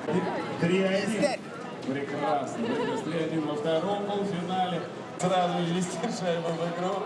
3-1. Прекрасно. Выигрыш 3-1 во втором полуфинале. Сразу ввести шайбу в игру.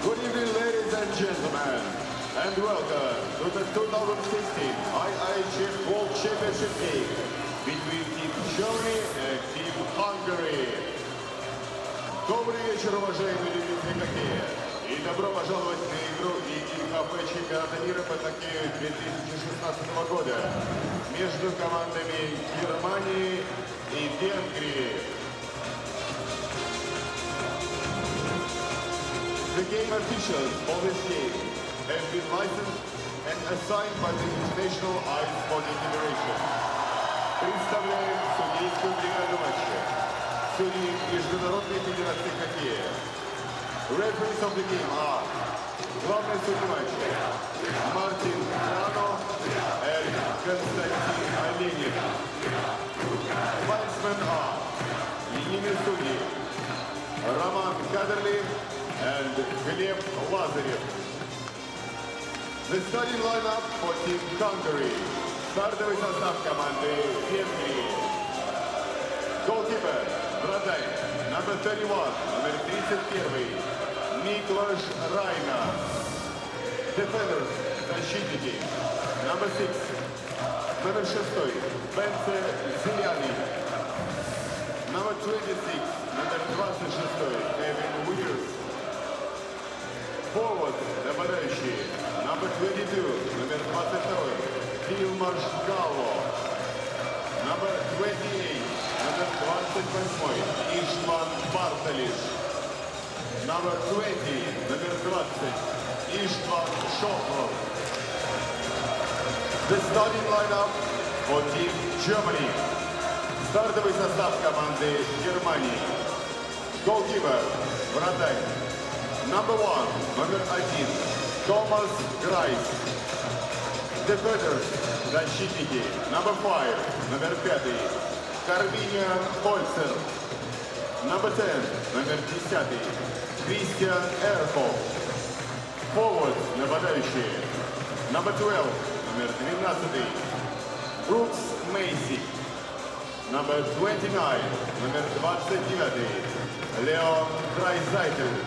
Good evening, ladies and gentlemen, and welcome to the 2016 IIHF World Championship game between Team Germany and Team Hungary. Добрый вечер, уважаемые любители хоккея, и добро пожаловать на игру IIHF чемпионата мира по хоккею 2016 года между командами Германии и Венгрии. The game officials for this game have been licensed and assigned by the International Ice Hockey Federation. Представляем судейскую бригаду матча. Судьи Международной Федерации хоккея. Referees of the game are главный судья матча Мартин Рано и Константин Оленин. Linesmen are линейные судьи Роман Кадерли and Глеб Лазарев. The starting lineup for Team Hungary. Стартовый состав команды Венгрии. Goalkeeper, вратарь, number 31, номер 31, Миклош Райна. Defenders, защитники, number 6, номер 6, Бенце Зеляный. Number 26, номер 26, Кевин Уирс. Forward, нападающий, number 22, номер 22, Тилмарш Галло. Number 28, номер 28, Иштван Барталиш. Number 20, номер 20, Иштван Шохлов. The starting lineup for Team Germany. Стартовый состав команды Германии. Goalkeeper, вратарь. Number 1, номер 1, Томас Грайс. Defenders, защитники, number 5, номер 5, Карвиниан Хольцер. Number 10, номер 10, Кристиан Эрхов. Forward, нападающие, number 12, номер 12, Брукс Мейси. Number 29, номер 29, Леон Драйзайтель.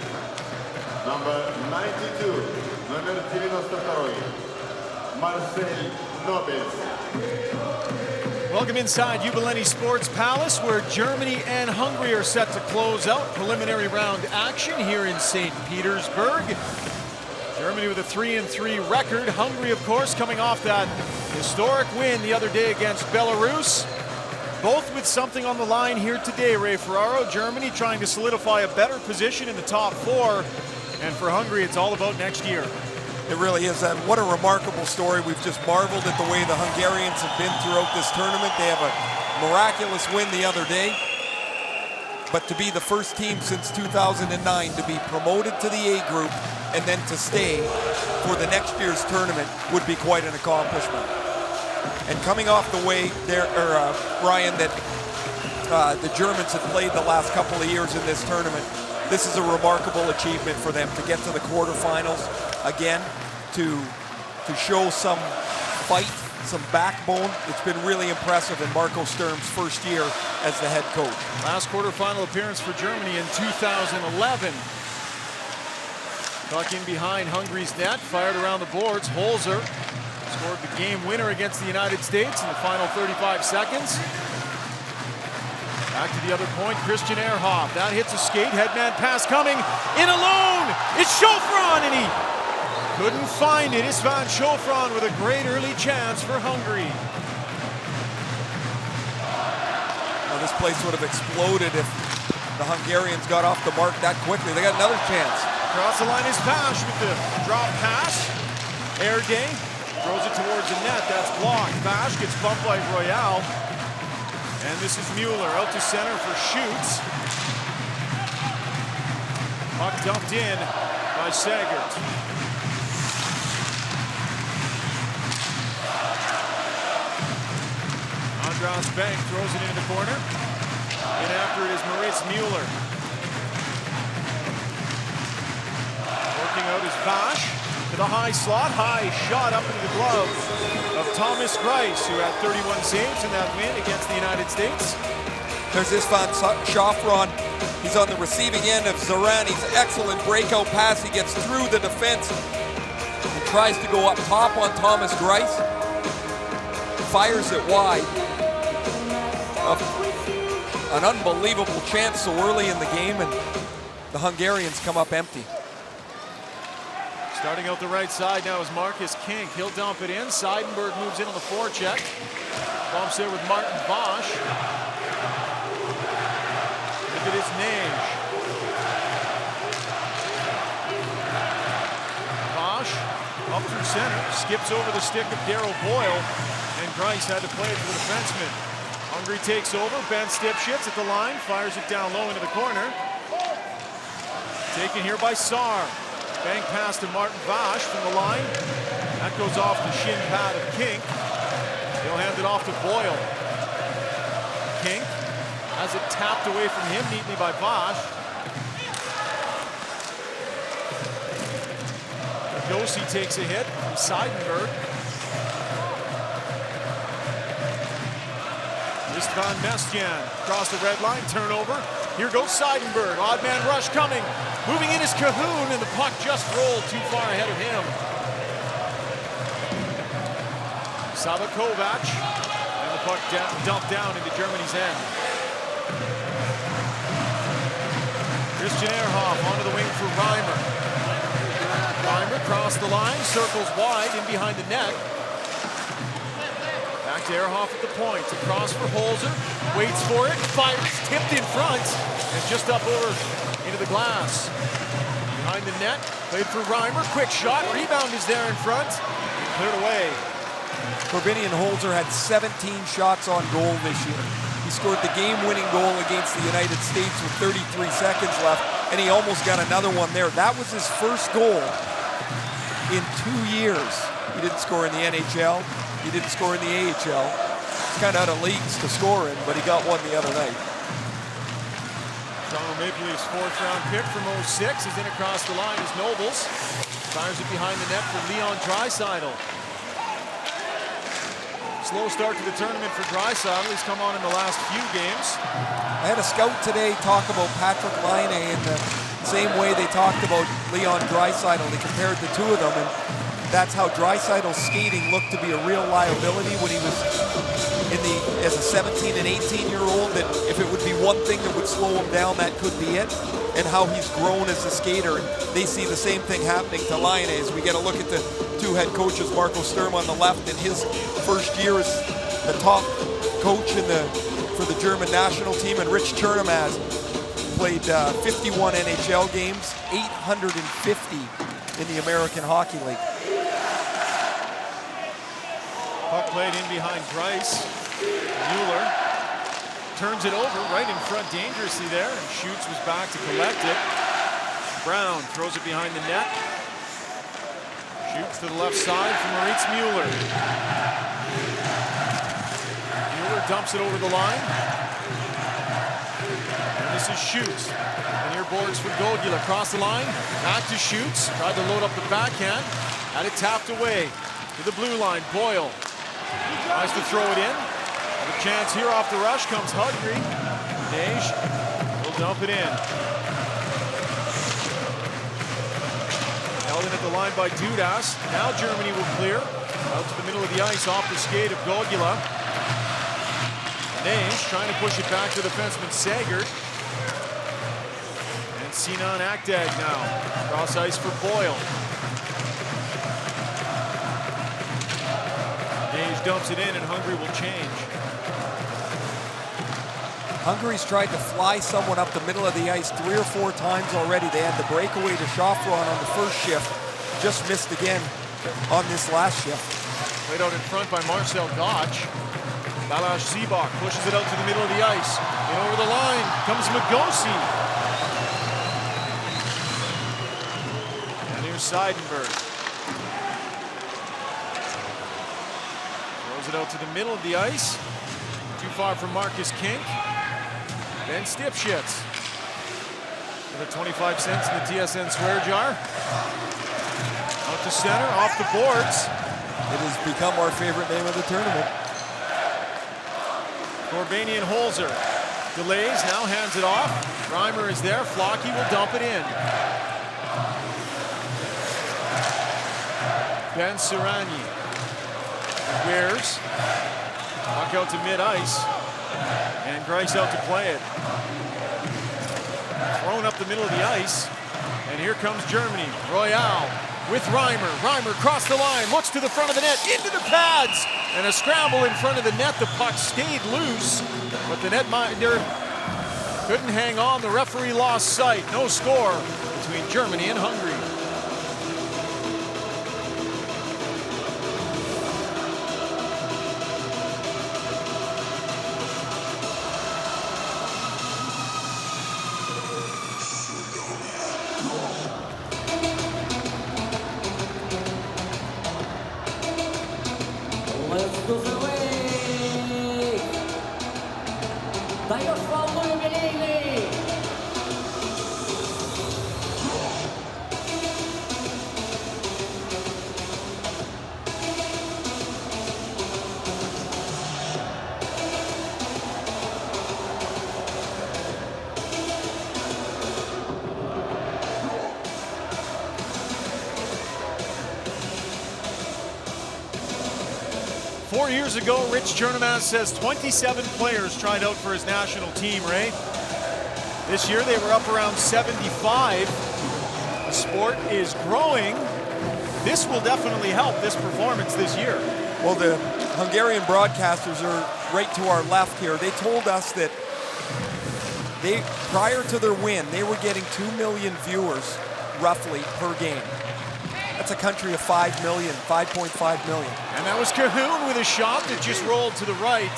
Number 92, номер 92, Марсель Нобельс. Welcome inside Jubileeni Sports Palace, where Germany and Hungary are set to close out preliminary round action here in St. Petersburg. Germany with a 3-3 record. Hungary, of course, coming off that historic win the other day against Belarus. Both with something on the line here today, Ray Ferraro. Germany trying to solidify a better position in the top 4. And for Hungary, it's all about next year. It really is. What a remarkable story. We've just marveled at the way the Hungarians have been throughout this tournament. They have a miraculous win the other day. but to be the first team since 2009 to be promoted to the A group and then to stay for the next year's tournament would be quite an accomplishment. And coming off the way there, Ryan, that the Germans had played the last couple of years in this tournament, this is a remarkable achievement for them to get to the quarterfinals again, to show some fight, some backbone. It's been really impressive in Marco Sturm's first year as the head coach. Last quarterfinal appearance for Germany in 2011. Puck in behind Hungary's net, fired around the boards. Holzer scored the game winner against the United States in the final 35 seconds. Back to the other point, Christian Ehrhoff. That hits a skate, headman pass coming, in alone! It's Schofron, and he couldn't find it. Istvan Schofron with a great early chance for Hungary. Well, this place would have exploded if the Hungarians got off the mark that quickly. They got another chance. Across the line is Vash with the drop pass. Erday throws it towards the net. That's blocked. Vash gets bumped by Royale. And this is Mueller out to center for Schutz. Puck dumped in by Sagert. Andras Bank throws it into the corner. And after it is Moritz Mueller. Working out is Vash to the high slot. High shot up into the glove of Thomas Greiss, who had 31 saves in that win against the United States. There's Istvan Schofron. He's on the receiving end of Zarani's excellent breakout pass. He gets through the defense and tries to go up top on Thomas Greiss. Fires it wide. An unbelievable chance so early in the game, and the Hungarians come up empty. Starting out the right side now is Marcus Kink. He'll dump it in. Seidenberg moves in on the forecheck. Bumps there with Martin Bosch. Look at his name. Bosch up through center. Skips over the stick of Darryl Boyle. And Greiss had to play it to the defenseman. Hungary takes over. Ben Stipschitz at the line. Fires it down low into the corner. Taken here by Saar. Bank pass to Martin Vash from the line. That goes off the shin pad of Kink. He'll hand it off to Boyle. Kink has it tapped away from him neatly by Vash. Josi takes a hit from Seidenberg. Istvan Mestian across the red line, turnover. Here goes Seidenberg, odd man rush coming. Moving in is Cahoon, and the puck just rolled too far ahead of him. Sava Kovac, and the puck dumped down into Germany's end. Christian Ehrhoff onto the wing for Reimer. Reimer across the line, circles wide in behind the net. Back to Ehrhoff at the point, across for Holzer, waits for it, fires, tipped in front, and just up over into the glass. Behind the net, played for Reimer, quick shot, rebound is there in front, cleared away. Corbinian Holzer had 17 shots on goal this year. He scored the game-winning goal against the United States with 33 seconds left, and he almost got another one there. That was his first goal in 2 years. He didn't score in the NHL. He didn't score in the AHL. He's kind of out of leagues to score in, but he got one the other night. Toronto Maple Leafs fourth-round pick from 06 is in across the line as Nobles. Fires it behind the net for Leon Draisaitl. Slow start to the tournament for Draisaitl. He's come on in the last few games. I had a scout today talk about Patrick Laine in the same way they talked about Leon Draisaitl. They compared the two of them, and that's how Draisaitl's skating looked to be a real liability when he was as a 17 and 18-year-old, that if it would be one thing that would slow him down, that could be it, and how he's grown as a skater. And they see the same thing happening to Laine as we get a look at the two head coaches, Marco Sturm on the left in his first year as the top coach for the German national team, and Rich Chernomaz played 51 NHL games, 850 in the American Hockey League. Puck played in behind Greiss. Mueller turns it over right in front dangerously there, and Schutz was back to collect it. Brown throws it behind the net. Schutz to the left side for Moritz Mueller. Mueller dumps it over the line. And this is Schutz. And here boards for Gogula. Across the line, back to Schutz. Tried to load up the backhand. Had it tapped away to the blue line. Boyle tries to throw it in. And a chance here off the rush comes Hungary. Nage will dump it in. Held in at the line by Dudas. Now Germany will clear. Out to the middle of the ice off the skate of Gogula. Nage trying to push it back to defenseman Sagert. And Sinan Akdag now. Cross ice for Boyle. Nage dumps it in and Hungary will change. Hungary's tried to fly someone up the middle of the ice 3 or 4 times already. They had the breakaway to Schafron on the first shift. Just missed again on this last shift. Played out in front by Marcel Gotch. Balázs Zibak pushes it out to the middle of the ice. And over the line comes Magosi. And here's Seidenberg. Throws it out to the middle of the ice. Too far from Marcus Kink. Then Stipschitz. Another 25 cents in the TSN swear jar. Out to center, off the boards. It has become our favorite name of the tournament. Corbanian Holzer delays, now hands it off. Reimer is there, Flocky will dump it in. Ben Serrani. Wears. Puck out to mid-ice. And Grice out to play it. Thrown up the middle of the ice. And here comes Germany. Royale with Reimer. Reimer across the line, looks to the front of the net, into the pads. And a scramble in front of the net. The puck stayed loose, but the netminder couldn't hang on. The referee lost sight. No score between Germany and Hungary. Years ago, Rich Chernomaz says 27 players tried out for his national team, Ray. This year they were up around 75. The sport is growing. This will definitely help this performance this year. Well, the Hungarian broadcasters are right to our left here. They told us that prior to their win, they were getting 2 million viewers roughly per game. That's a country of 5 million, 5.5 million. And that was Cahoon with a shot that just rolled to the right.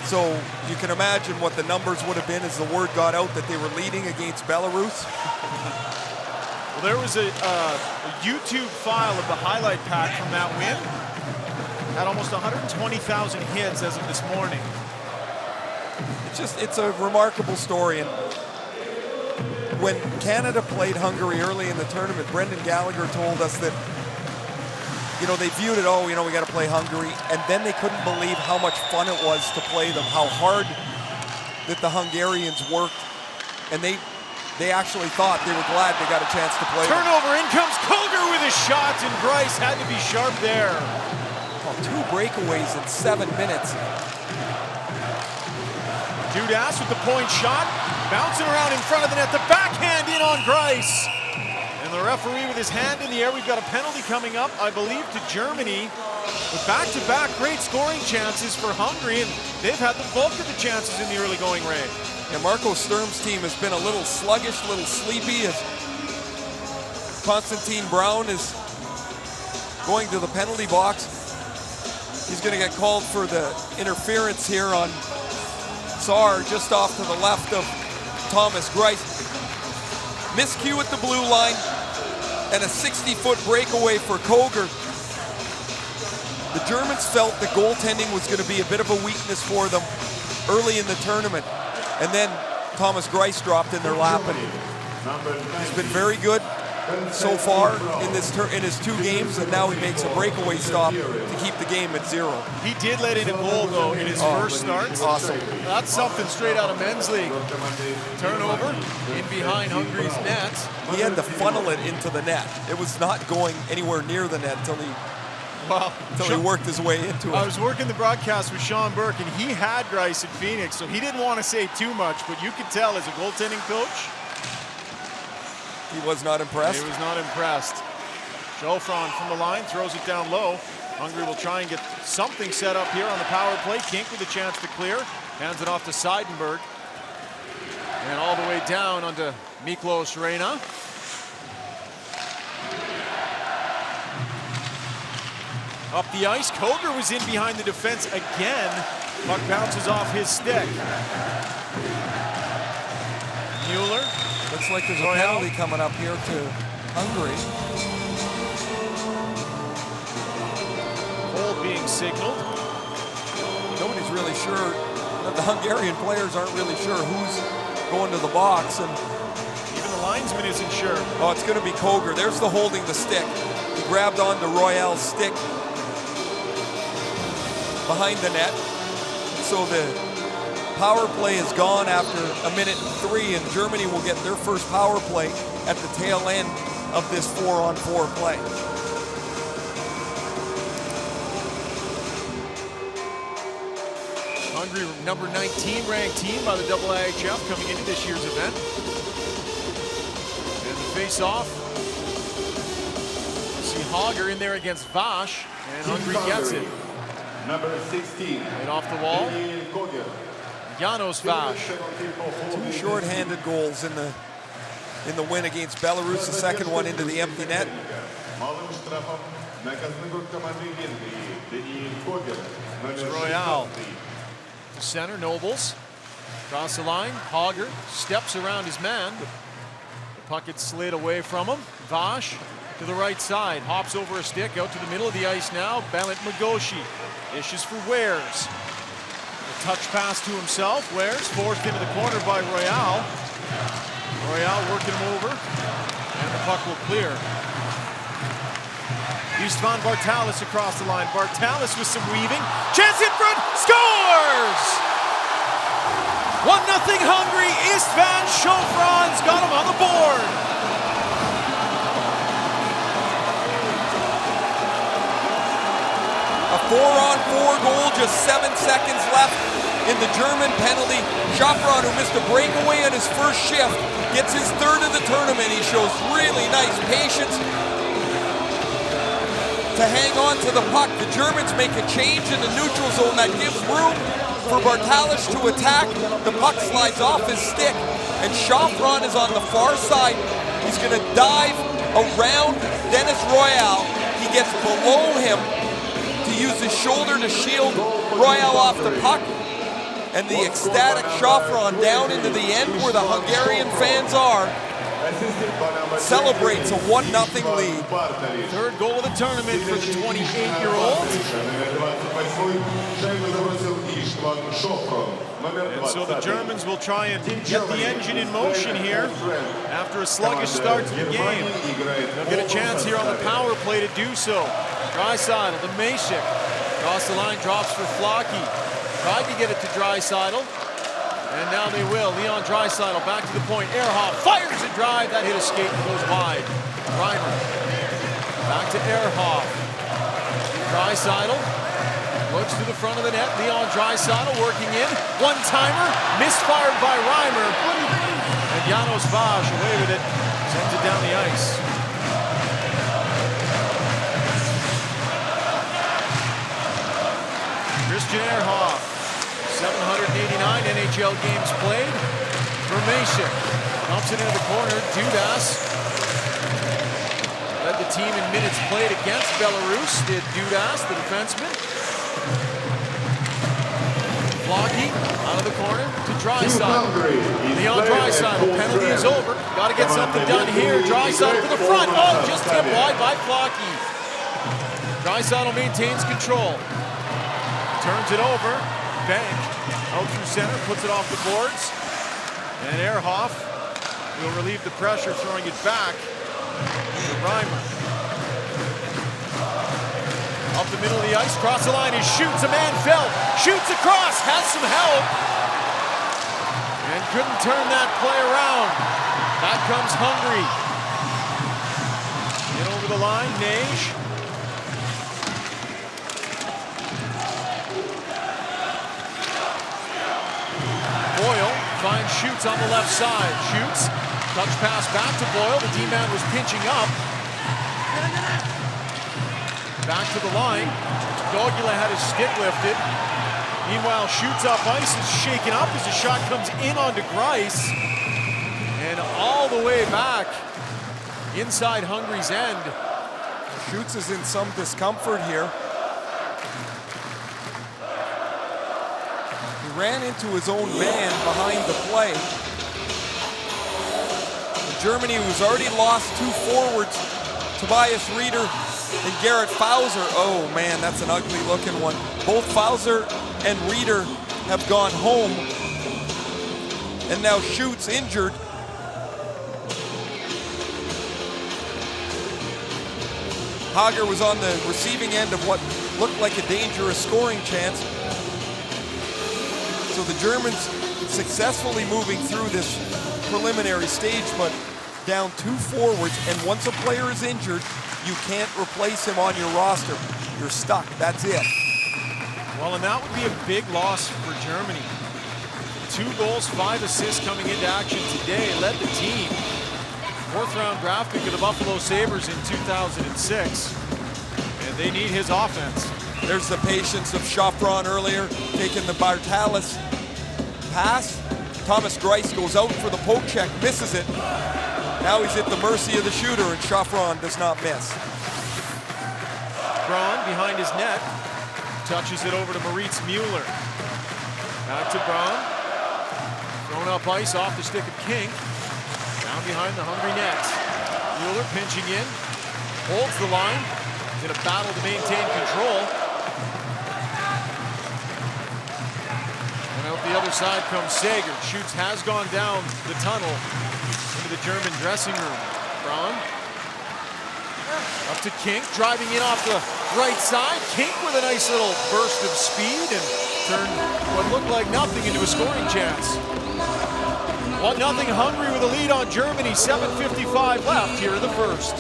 So you can imagine what the numbers would have been as the word got out that they were leading against Belarus. Well, there was a YouTube file of the highlight pack from that win. Had almost 120,000 hits as of this morning. It's a remarkable story. And when Canada played Hungary early in the tournament, Brendan Gallagher told us that, they viewed it, we got to play Hungary. And then they couldn't believe how much fun it was to play them, how hard that the Hungarians worked. And they actually thought they were glad they got a chance to play Turnover, in comes Koger with a shot, and Grice had to be sharp there. Oh, 2 breakaways in 7 minutes. Dudas with the point shot. Bouncing around in front of the net, the backhand in on Grice. And the referee with his hand in the air. We've got a penalty coming up, I believe, to Germany. With back-to-back great scoring chances for Hungary, and they've had the bulk of the chances in the early going, Ray. Yeah, Marco Sturm's team has been a little sluggish, a little sleepy, as Konstantin Brown is going to the penalty box. He's going to get called for the interference here on Brassard just off to the left of Thomas Greiss. Miscue at the blue line and a 60-foot breakaway for Koger. The Germans felt the goaltending was going to be a bit of a weakness for them early in the tournament. And then Thomas Greiss dropped in their lap, and he's been very good so far in his 2 games, and now he makes a breakaway stop to keep the game at 0. He did let in a goal, though, in his first start. Awesome. That's something straight out of men's league. Turnover in behind Hungary's net. He had to funnel it into the net. It was not going anywhere near the net until he worked his way into it. I was working the broadcast with Sean Burke, and he had Greiss in Phoenix, so he didn't want to say too much, but you could tell as a goaltending coach, he was not impressed. he was not impressed. Schofron from the line throws it down low. Hungary will try and get something set up here on the power play. Kink with a chance to clear. Hands it off to Seidenberg. And all the way down onto Miklos Reyna. Up the ice, Koger was in behind the defense again. Puck bounces off his stick. Mueller. Looks like there's a penalty coming up here to Hungary. Hold being signaled. Nobody's really sure. The Hungarian players aren't really sure who's going to the box, and Even the linesman isn't sure. oh, it's going to be Koger. There's the holding the stick. He grabbed onto Royale's stick behind the net. So the power play is gone after 1:03, and Germany will get their first power play at the tail end of this 4-on-4 play. Hungary, number 19 ranked team by the IIHF coming into this year's event. And the face-off. See Hager in there against Vash, and Hungary gets it. Number 16. Right off the wall. Janos Vash. 2 short-handed goals in the win against Belarus. The second one into the empty net. Royale. To center, Nobles. Across the line, Hager steps around his man. The puck gets slid away from him. Vash to the right side, hops over a stick, out to the middle of the ice now. Balint Magoshi dishes for Wares. A touch pass to himself. Wares forced into the corner by Royale. Royale working him over, and the puck will clear. Istvan Bartalis across the line. Bartalis with some weaving. Chance in front, scores! 1-0 Hungary. Istvan Schofron's got him on the board. A 4-on-4 goal, just 7 seconds left in the German penalty. Schofron, who missed a breakaway on his first shift, gets his 3rd of the tournament. He shows really nice patience to hang on to the puck. The Germans make a change in the neutral zone that gives room for Bartalis to attack. The puck slides off his stick, and Schofron is on the far side. He's going to dive around Dennis Royale. He gets below him to use his shoulder to shield Royale off the puck. And the ecstatic Schofron down into the end where the Hungarian fans are celebrates a 1-0 lead. 3rd goal of the tournament for the 28-year-old. And so the Germans will try and get the engine in motion here after a sluggish start to the game. They'll get a chance here on the power play to do so. Draisaitl to Mesik. Across the line, drops for Flocky. Tried to get it to Draisaitl. And now they will. Leon Draisaitl back to the point. Ehrhoff fires a drive. That hit a skate and goes wide. Reimer. Back to Ehrhoff. Draisaitl looks to the front of the net. Leon Draisaitl working in. One-timer. Misfired by Reimer. And Janos Vash away with it. Sends it down the ice. Christian Ehrhoff. 789 NHL games played for Mesik. Dumps it into the corner. Dudas led the team in minutes played against Belarus. Did Dudas, the defenseman. Flocky out of the corner to Team Draisaitl. Hungary is Leon played at Draisaitl, full penalty is strength. over. Got to get something done here. Draisaitl to the front. Oh, just tipped wide by Flocky. Draisaitl maintains control. Turns it over. Bank out through center, puts it off the boards. And Ehrhoff will relieve the pressure, throwing it back to Reimer. Up the middle of the ice, cross the line, he shoots, a man fell, shoots across, has some help, and couldn't turn that play around. Back comes Hungary. In over the line, Nage. Boyle finds Schutz on the left side. Schutz, touch pass back to Boyle, the D-man was pinching up. Back to the line. Gogula had his stick lifted. Meanwhile, Schutz up ice is shaken up as the shot comes in onto Greiss. And all the way back inside Hungary's end. Schutz is in some discomfort here. He ran into his own man behind the play. Germany, who's already lost 2 forwards, Tobias Rieder and Garrett Fauser. Oh man, that's an ugly looking one. Both Fauser and Rieder have gone home. And now Schutz injured. Hager was on the receiving end of what looked like a dangerous scoring chance. So the Germans successfully moving through this preliminary stage, but down 2 forwards, and once a player is injured, you can't replace him on your roster. You're stuck, that's it. Well, and that would be a big loss for Germany. 2 goals, 5 assists coming into action today, led the team. 4th round draft pick of the Buffalo Sabres in 2006. And they need his offense. There's the patience of Chaffron earlier, taking the Bartalis pass. Thomas Greiss goes out for the poke check, misses it. Now he's at the mercy of the shooter, and Chaffron does not miss. Braun behind his net, touches it over to Moritz Mueller. Back to Braun. Thrown up ice off the stick of King. Down behind the Hungary net. Mueller pinching in, holds the line. He's in a battle to maintain control. And out the other side comes Sager. Schutz has gone down the tunnel into the German dressing room. Braun up to Kink, driving in off the right side. Kink with a nice little burst of speed and turned what looked like nothing into a scoring chance. 1-0 Hungary with a lead on Germany. 7:55 left here in the first.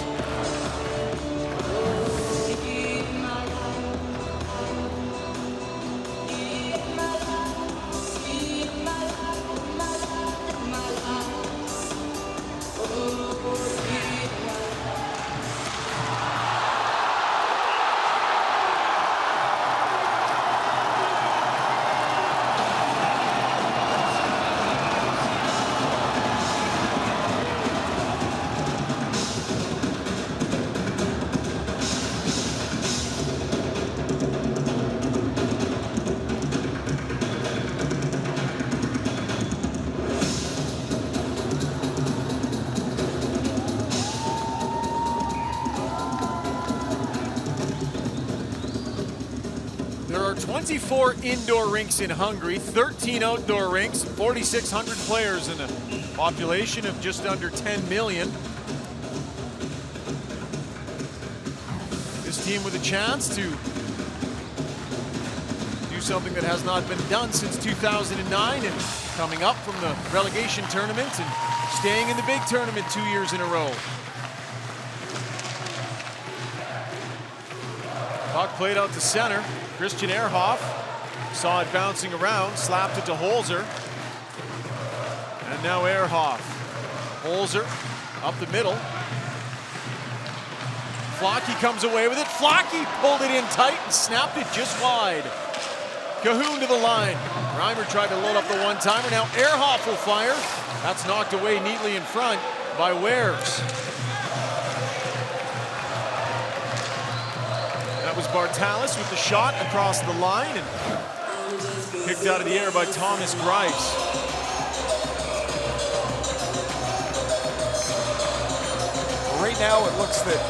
There are 24 indoor rinks in Hungary, 13 outdoor rinks, 4,600 players in a population of just under 10 million. This team with a chance to do something that has not been done since 2009 and coming up from the relegation tournament and staying in the big tournament 2 years in a row. Puck played out to center. Christian Ehrhoff saw it bouncing around, slapped it to Holzer. And now Ehrhoff. Holzer up the middle. Flocky comes away with it. Flocky pulled it in tight and snapped it just wide. Cahoon to the line. Reimer tried to load up the one-timer. Now Ehrhoff will fire. That's knocked away neatly in front by Wares. That was Bartalis with the shot across the line, and Kicked out of the air by Thomas Grice. Right now it looks that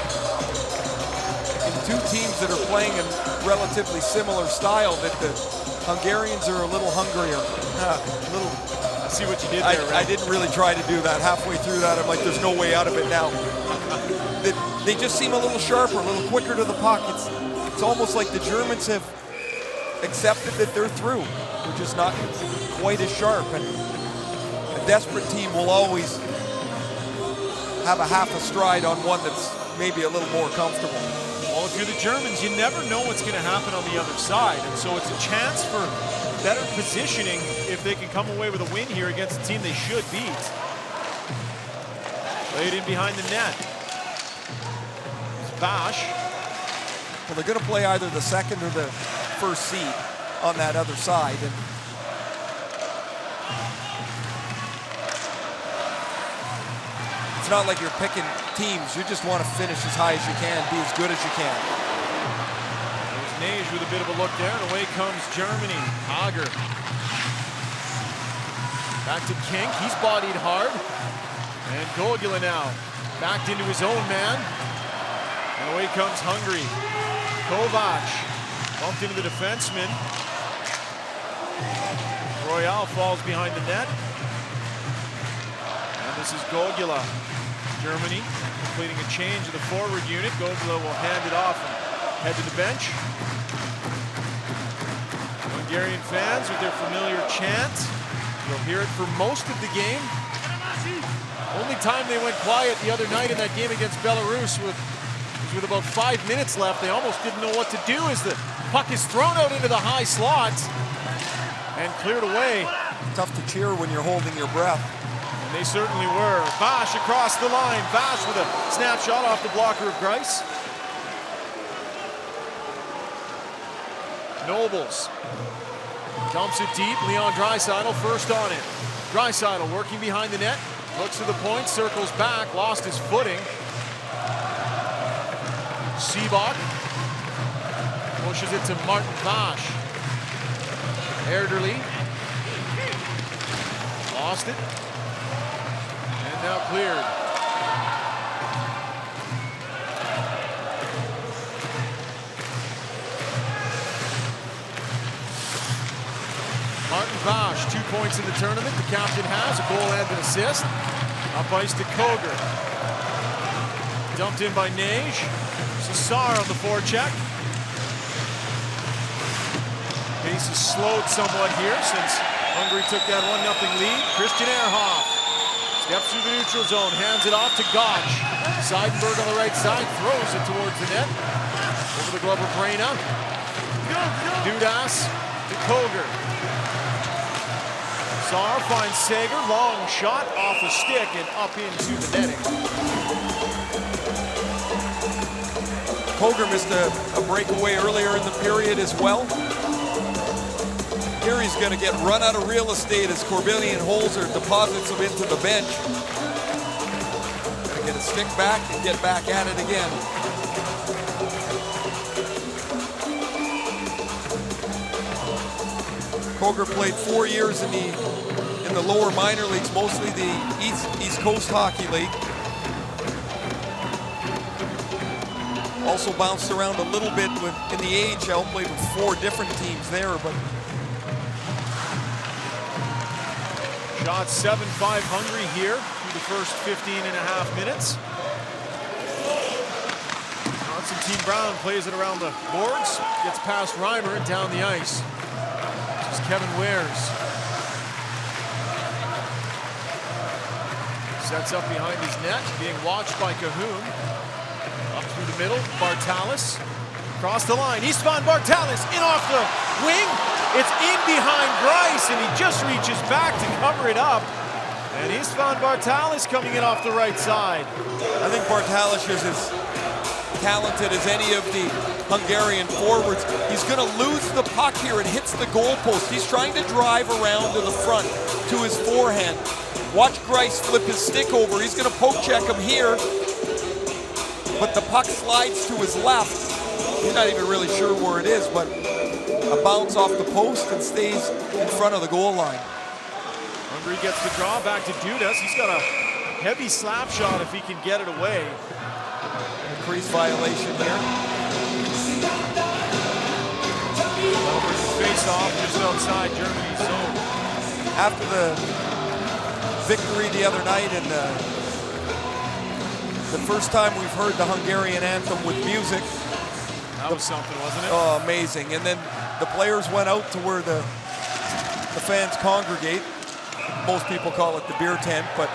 in two teams that are playing in relatively similar style that the Hungarians are a little hungrier. I see what you did there, I didn't really try to do that. Halfway through that, I'm like, there's no way out of it now. They just seem a little sharper, a little quicker to the puck. It's almost like the Germans have accepted that they're through. They're just not quite as sharp. And a desperate team will always have a half a stride on one that's maybe a little more comfortable. Well, if you're the Germans, you never know what's going to happen on the other side. And so it's a chance for better positioning if they can come away with a win here against a team they should beat. Laid in behind the net. It's Vash. Well, they're going to play either the second or the first seed on that other side. And it's not like you're picking teams. You just want to finish as high as you can, be as good as you can. There's Nage with a bit of a look there, and away comes Germany. Hager. Back to Kink. He's bodied hard. And Gogula now backed into his own man. And away comes Hungary. Kovac bumped into the defenseman. Royale falls behind the net. And this is Gogula. Germany completing a change of the forward unit. Gogula will hand it off and head to the bench. Hungarian fans with their familiar chant. You'll hear it for most of the game. Only time they went quiet the other night in that game against Belarus was with about 5 minutes left. They almost didn't know what to do as the puck is thrown out into the high slots and cleared away. Tough to cheer when you're holding your breath. And they certainly were. Vash across the line. Vash with a snapshot off the blocker of Grice. Nobles dumps it deep. Leon Draisaitl first on it. Draisaitl working behind the net. Looks to the point, circles back, lost his footing. Seabach pushes it to Martin Vash. Erderly lost it. And now cleared. Martin Vash, 2 points in the tournament. The captain has a goal and an assist. Up ice to Koger. Dumped in by Nage. Sassar on the forecheck. Pace has slowed somewhat here since Hungary took that 1-0 lead. Christian Ehrhoff steps through the neutral zone, hands it off to Gotch. Seidenberg on the right side, throws it towards the net. Over the glove of Reyna. Dudas to Koger. Saar finds Sager, long shot off a stick and up into the netting. Koger missed a breakaway earlier in the period as well. Here he's going to get run out of real estate as Corbellian Holzer deposits him into the bench. Going to get a stick back and get back at it again. Koger played 4 years in the lower minor leagues, mostly the East Coast Hockey League. Also bounced around a little bit in the AHL, played with 4 different teams there, but shot 7-5 Hungary here through the first 15.5 minutes. Constantine Brown plays it around the boards, gets past Reimer and down the ice. This is Kevin Wares. Sets up behind his net, being watched by Cahoon. Up through the middle, Bartalis. Across the line, Istvan Bartalis in off the wing. It's in behind Grice, and he just reaches back to cover it up. And Istvan Bartalis coming in off the right side. I think Bartalis is as talented as any of the Hungarian forwards. He's going to lose the puck here and hits the goalpost. He's trying to drive around to the front to his forehand. Watch Grice flip his stick over. He's going to poke check him here, but the puck slides to his left. He's not even really sure where it is, but a bounce off the post and stays in front of the goal line. Hungary gets the draw back to Dudas. He's got a heavy slap shot if he can get it away. A crease violation here. Face off just outside Germany's zone. After the victory the other night, and the first time we've heard the Hungarian anthem with music. That was something, wasn't it? Oh, amazing. And then the players went out to where the fans congregate. Most people call it the beer tent, but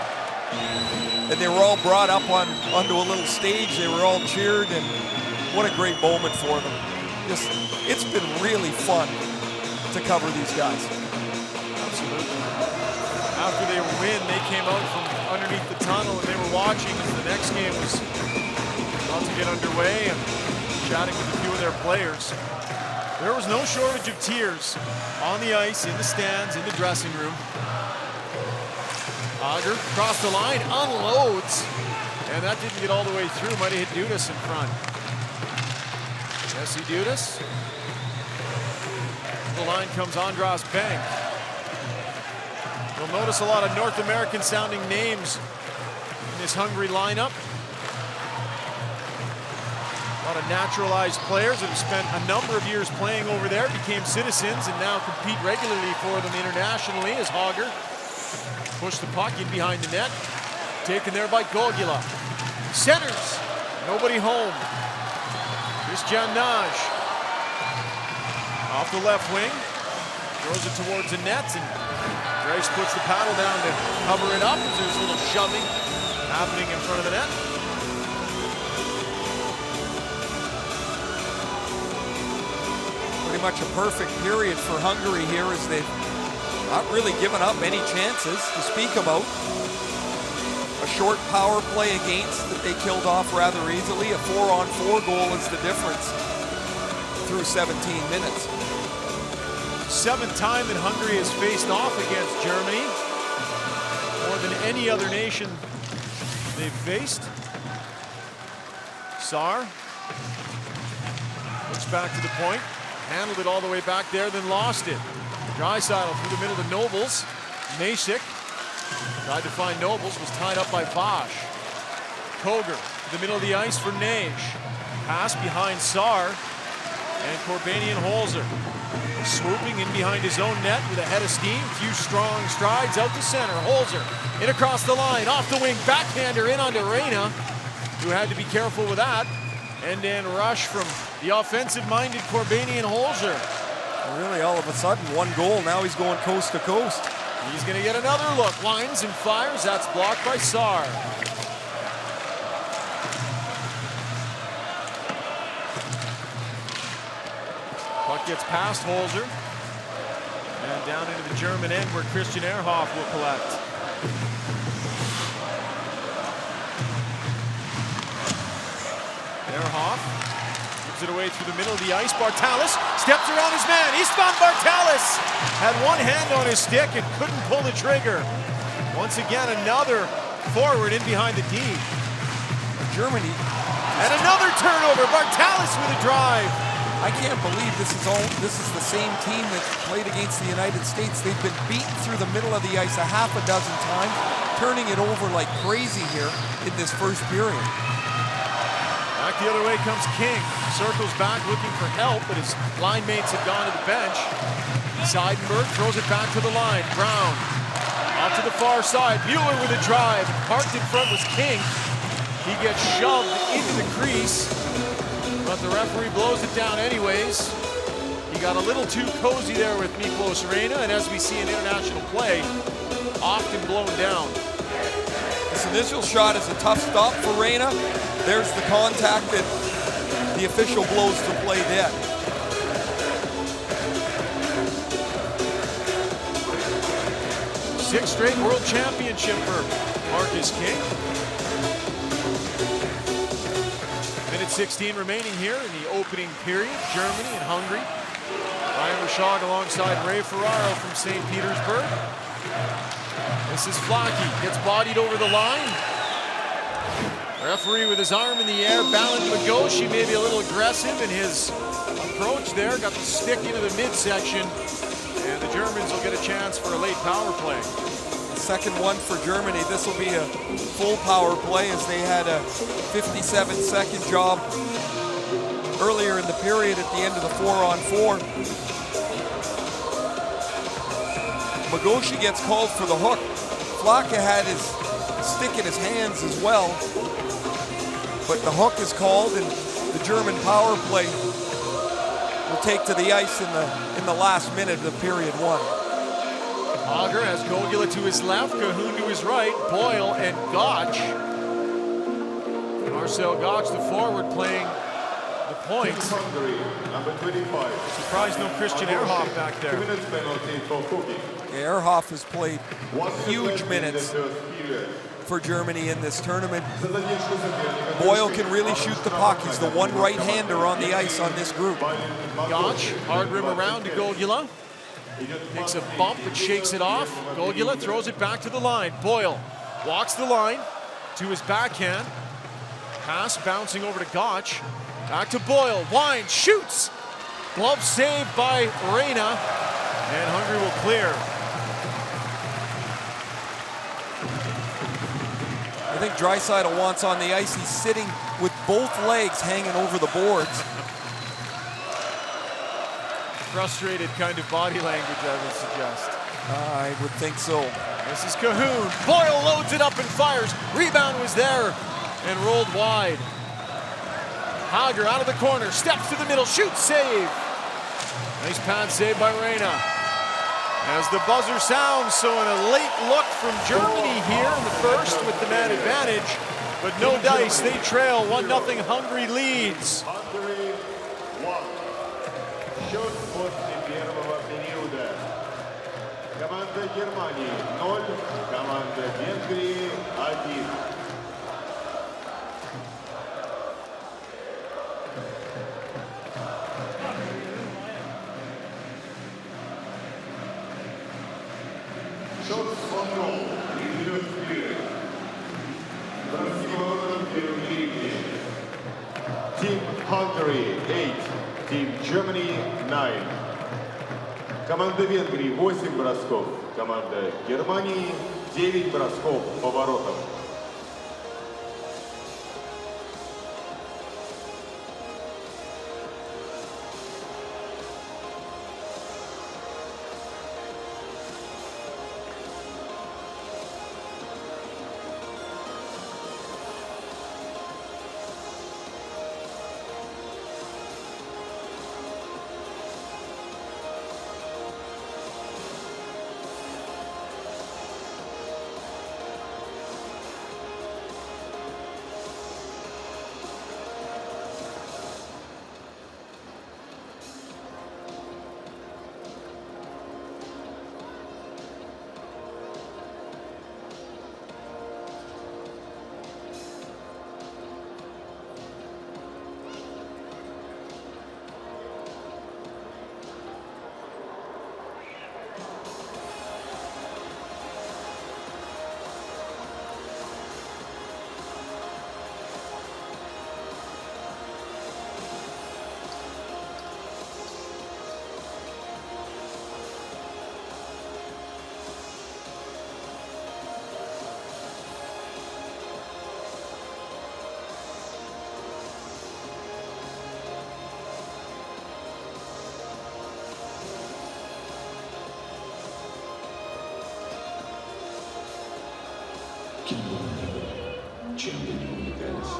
and they were all brought up onto a little stage. They were all cheered, and what a great moment for them. Just, it's been really fun to cover these guys. Absolutely. After they win, they came out from underneath the tunnel and they were watching as the next game was about to get underway and chatting with a few of their players. There was no shortage of tears on the ice, in the stands, in the dressing room. Auger across the line, unloads, and that didn't get all the way through. Might have hit Dudas in front. Jesse Dudas. The line comes Andras Bank. You'll notice a lot of North American sounding names in this Hungary lineup. A lot of naturalized players that have spent a number of years playing over there, became citizens, and now compete regularly for them internationally as Hauger pushed the puck in behind the net. Taken there by Gogula. Centers. Nobody home. Christian Naj. Off the left wing. Throws it towards the net, and Grace puts the paddle down to cover it up. There's a little shoving happening in front of the net. Pretty much a perfect period for Hungary here, as they've not really given up any chances to speak about. A short power play against that they killed off rather easily. A 4-on-4 goal is the difference through 17 minutes. Seventh time that Hungary has faced off against Germany. More than any other nation they've faced. Saar looks back to the point. Handled it all the way back there, then lost it. Draisaitl through the middle to Nobles. Masik tried to find Nobles, was tied up by Bosch. Koger to the middle of the ice for Nage. Pass behind Saar and Corbanian Holzer. Swooping in behind his own net with a head of steam. Few strong strides out to center. Holzer in across the line, off the wing, backhander in onto Reyna, who had to be careful with that. And then rush from the offensive-minded Corbanian Holzer. Really, all of a sudden, one goal. Now he's going coast to coast. He's going to get another look. Lines and fires. That's blocked by Saar. Puck gets past Holzer. And down into the German end where Christian Ehrhoff will collect. Ehrhoff gives it away through the middle of the ice. Bartalis steps around his man. Istvan Bartalis had one hand on his stick and couldn't pull the trigger. Once again, another forward in behind the D. Germany. And another turnover. Bartalis with a drive. I can't believe this is the same team that played against the United States. They've been beaten through the middle of the ice a half a dozen times, turning it over like crazy here in this first period. Back the other way comes King. Circles back looking for help, but his line mates have gone to the bench. Seidenberg throws it back to the line. Brown off to the far side. Mueller with a drive. Parked in front was King. He gets shoved into the crease, but the referee blows it down anyways. He got a little too cozy there with Miklos Reyna, and as we see in international play, often blown down. This initial shot is a tough stop for Reyna. There's the contact that the official blows the play dead. Sixth straight world championship for Marcus King. Minute 16 remaining here in the opening period. Germany and Hungary. Ryan Rashog alongside Ray Ferraro from St. Petersburg. This is Flaki, gets bodied over the line. Referee with his arm in the air, Balin Magoshi maybe a little aggressive in his approach there. Got the stick into the midsection, and the Germans will get a chance for a late power play. The second one for Germany. This will be a full power play as they had a 57-second job earlier in the period at the end of the 4-on-4. Magoshi gets called for the hook. Flaka had his stick in his hands as well, but the hook is called, and the German power play will take to the ice in the last minute of period one. Auger has Gogula to his left, Cahoon to his right, Boyle and Gotch. Marcel Gotch, the forward, playing the point. Hungary, number 25. Surprised no Christian Ehrhoff back there. 2 minutes penalty for cooking. Ehrhoff has played 1 huge minute minutes in the first period. for Germany in this tournament. Boyle can really shoot the puck. He's the one right-hander on the ice on this group. Gotch, hard rim around to Gogula. Takes a bump and shakes it off. Gogula throws it back to the line. Boyle walks the line to his backhand. Pass bouncing over to Gotch. Back to Boyle. Wine shoots. Glove saved by Reyna. And Hungary will clear. I think Draisaitl wants on the ice. He's sitting with both legs hanging over the boards. Frustrated kind of body language, I would suggest. I would think so. This is Cahoon. Boyle loads it up and fires. Rebound was there and rolled wide. Hager out of the corner, steps to the middle, shoots, save. Nice pad save by Reyna. As the buzzer sounds, so in a late look from Germany here in the first with the man advantage, but no dice, they trail 1-0, Hungary leads. Hungary 1. Счет после первого периода. Команда Германии 0, команда Венгрии 1. Счет on goal. Team Hungary 8, Team Germany 9. Команда Венгрии 8 бросков, команда Германии 9 бросков по воротам. Кем бы вы ни были, чем бы ни увлекались,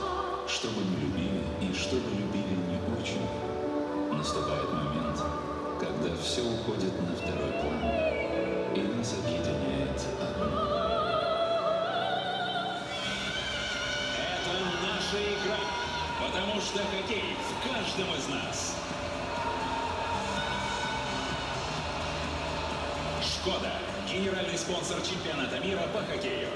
что бы ни любили и что бы любили не очень, наступает момент, когда все уходит на второй план, и нас объединяет одно. Это наша игра, потому что хоккей в каждом из нас. Шкода – генеральный спонсор чемпионата мира по хоккею.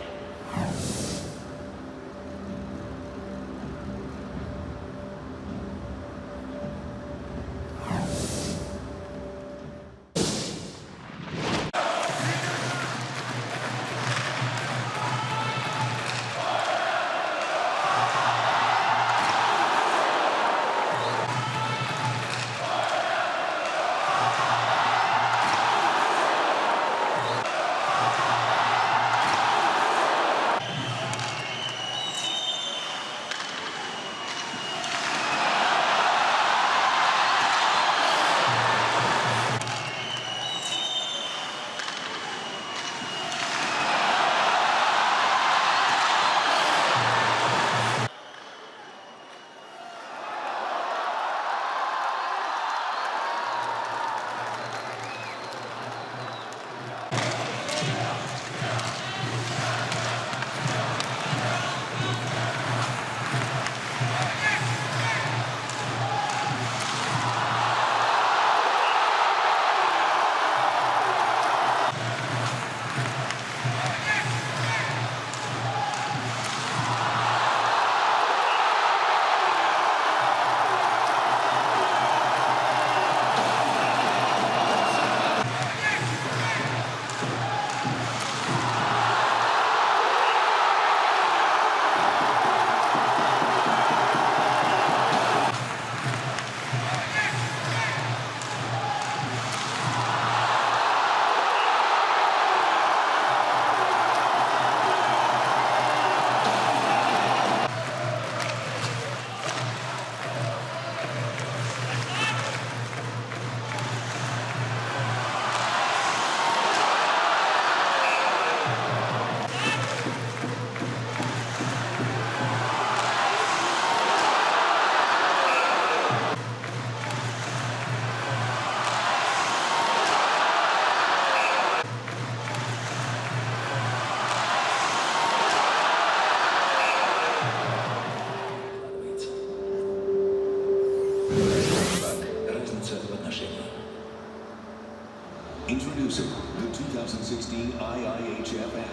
Introducing the 2016 IIHF app.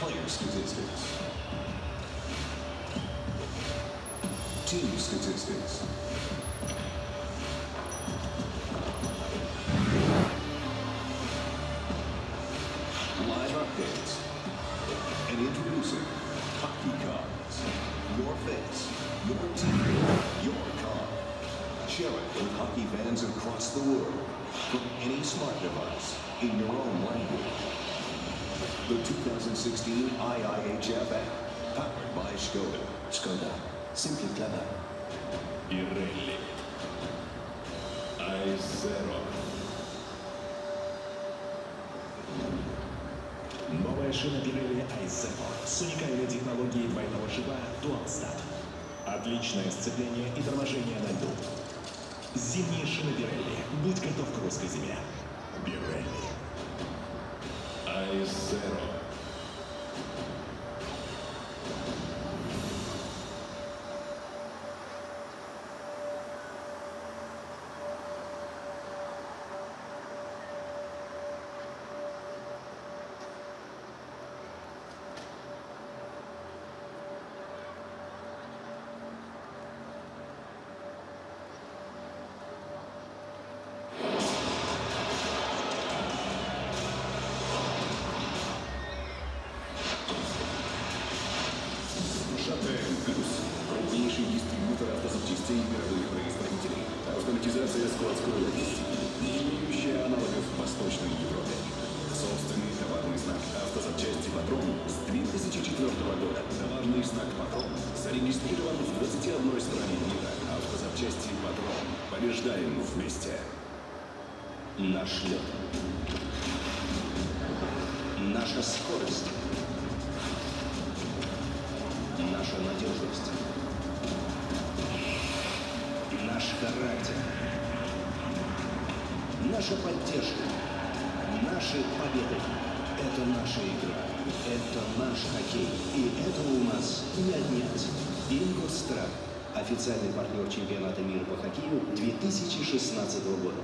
Player statistics. Team statistics. Live updates. And introducing Hockey Cards. Your face, your team, your car. Share it with hockey fans across the world from any smart device in your own language. The 2016 IIHF app, powered by Skoda. Skoda. Simply clever. Pirelli. I0. Новая шина Pirelli i0 с уникальной технологией двойного шипа DualStat. Отличное сцепление и торможение на льду. Зимние шины Pirelli. Будь готов к русской зиме. Pirelli. i0. Крупнейший дистрибьютор автозапчастей мировых производителей. Автоматизация складской логистики, не имеющая аналогов в Восточной Европе. Собственный товарный знак «Автозапчасти Патрон» с 2004 года. Товарный знак «Патрон» зарегистрирован в 21 стране мира. Автозапчасти Патрон. Побеждаем вместе. Наш лед. Наша скорость. Наша надежность. Наш характер. Наша поддержка. Наши победы. Это наша игра. Это наш хоккей. И этого у нас не отнять. Ингосстрах. Официальный партнер чемпионата мира по хоккею 2016 года.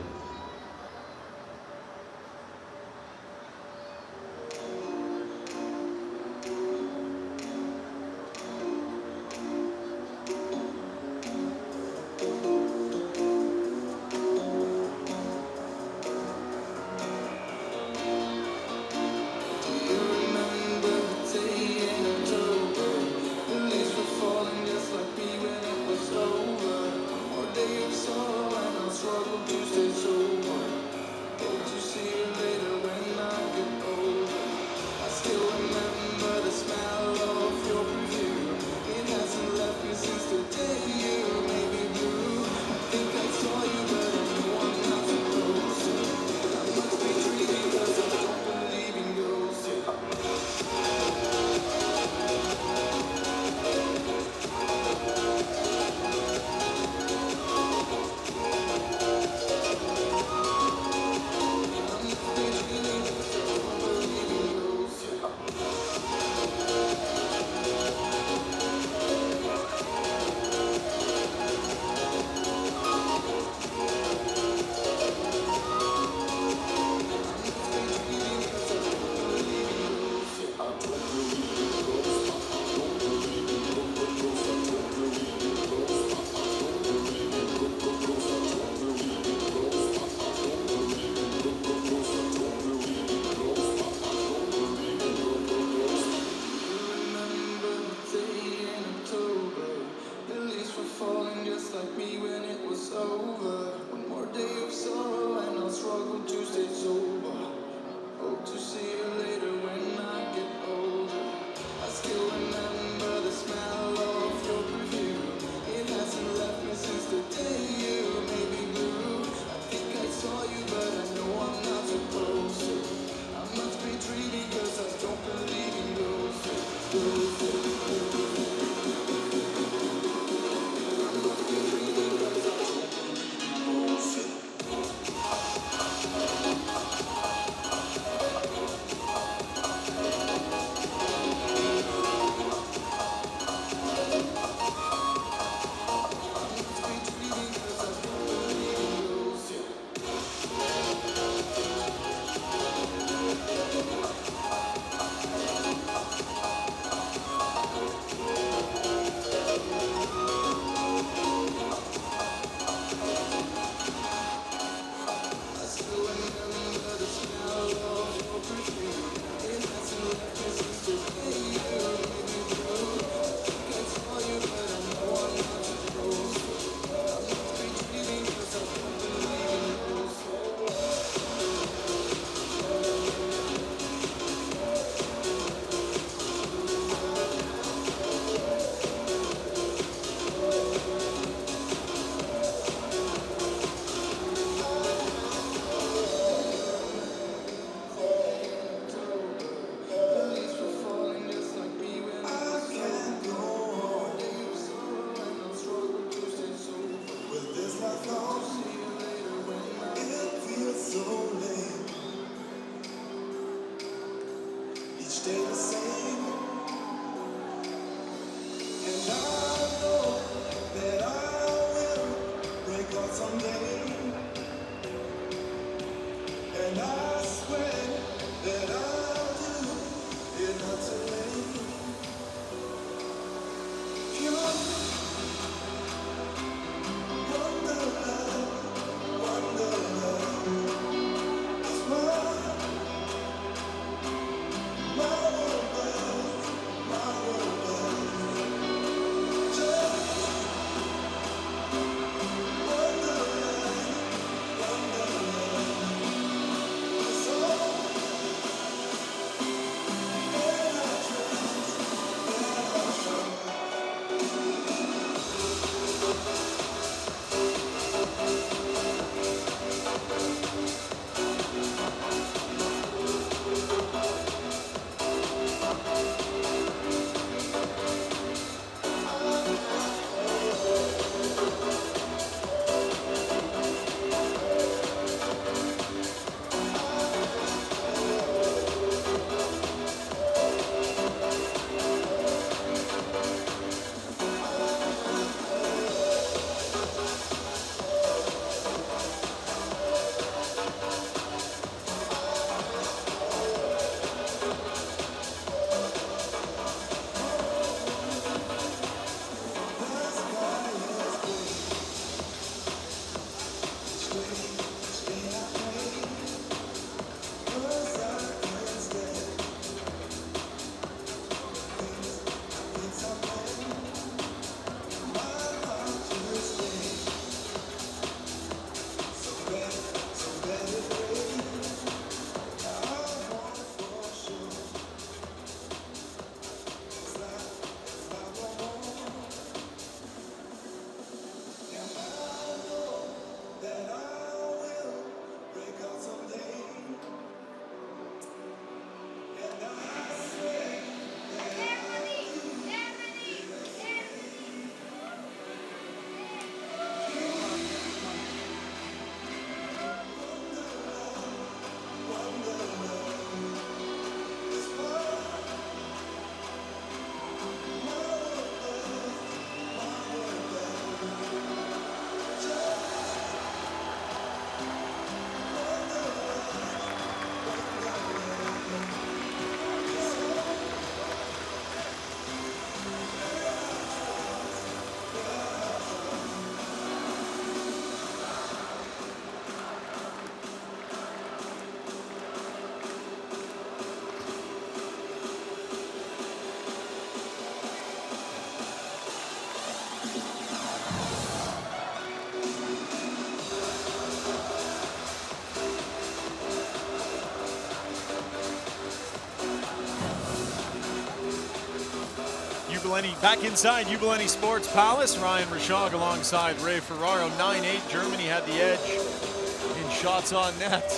Back inside Jubileeni Sports Palace. Ryan Rashog alongside Ray Ferraro. 9-8. Germany had the edge in shots on net.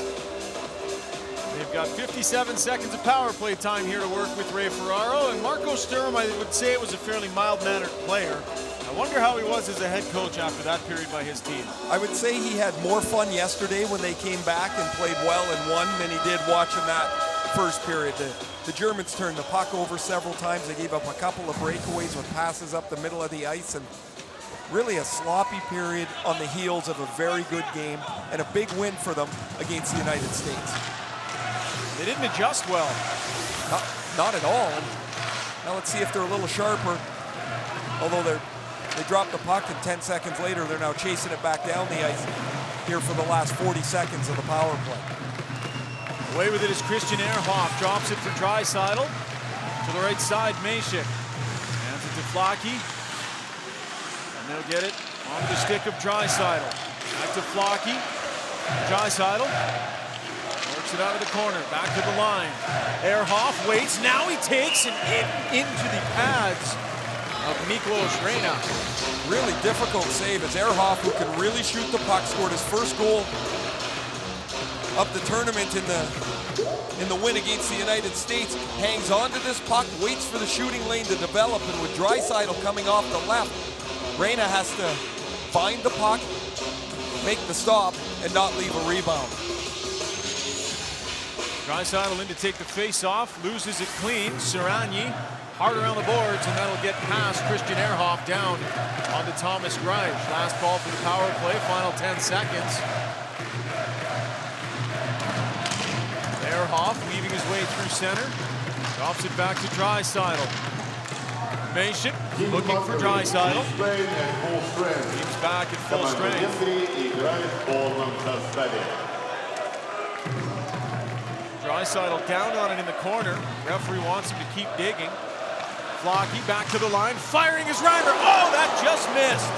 They've got 57 seconds of power play time here to work with Ray Ferraro. And Marco Sturm, I would say, was a fairly mild-mannered player. I wonder how he was as a head coach after that period by his team. I would say he had more fun yesterday when they came back and played well and won than he did watching that first period. The Germans turned the puck over several times. They gave up a couple of breakaways with passes up the middle of the ice, and really a sloppy period on the heels of a very good game and a big win for them against the United States. They didn't adjust well. Not at all. And now let's see if they're a little sharper. Although they dropped the puck, and 10 seconds later they're now chasing it back down the ice here for the last 40 seconds of the power play. Away with it is Christian Ehrhoff. Drops it for Draisaitl. To the right side, Mesik. Hands it to Flocke. And they'll get it onto the stick of Draisaitl. Back to Flocke. Draisaitl. Works it out of the corner. Back to the line. Ehrhoff waits. Now he takes and into the pads of Miklos Reyna. Really difficult save as Ehrhoff, who can really shoot the puck, scored his first goal of the tournament in the win against the United States. Hangs on to this puck, waits for the shooting lane to develop, and with Draisaitl coming off the left, Reyna has to find the puck, make the stop, and not leave a rebound. Draisaitl in to take the face-off, loses it clean. Seragny hard around the boards, and that'll get past Christian Ehrhoff down onto Thomas Greich. Last call for the power play, final 10 seconds. Ehrhoff weaving his way through center, drops it back to Draisaitl. Mesik looking for Draisaitl. Team's back at full strength. Draisaitl down on it in the corner. Referee wants him to keep digging. Flocke back to the line, firing his rider. Oh, that just missed.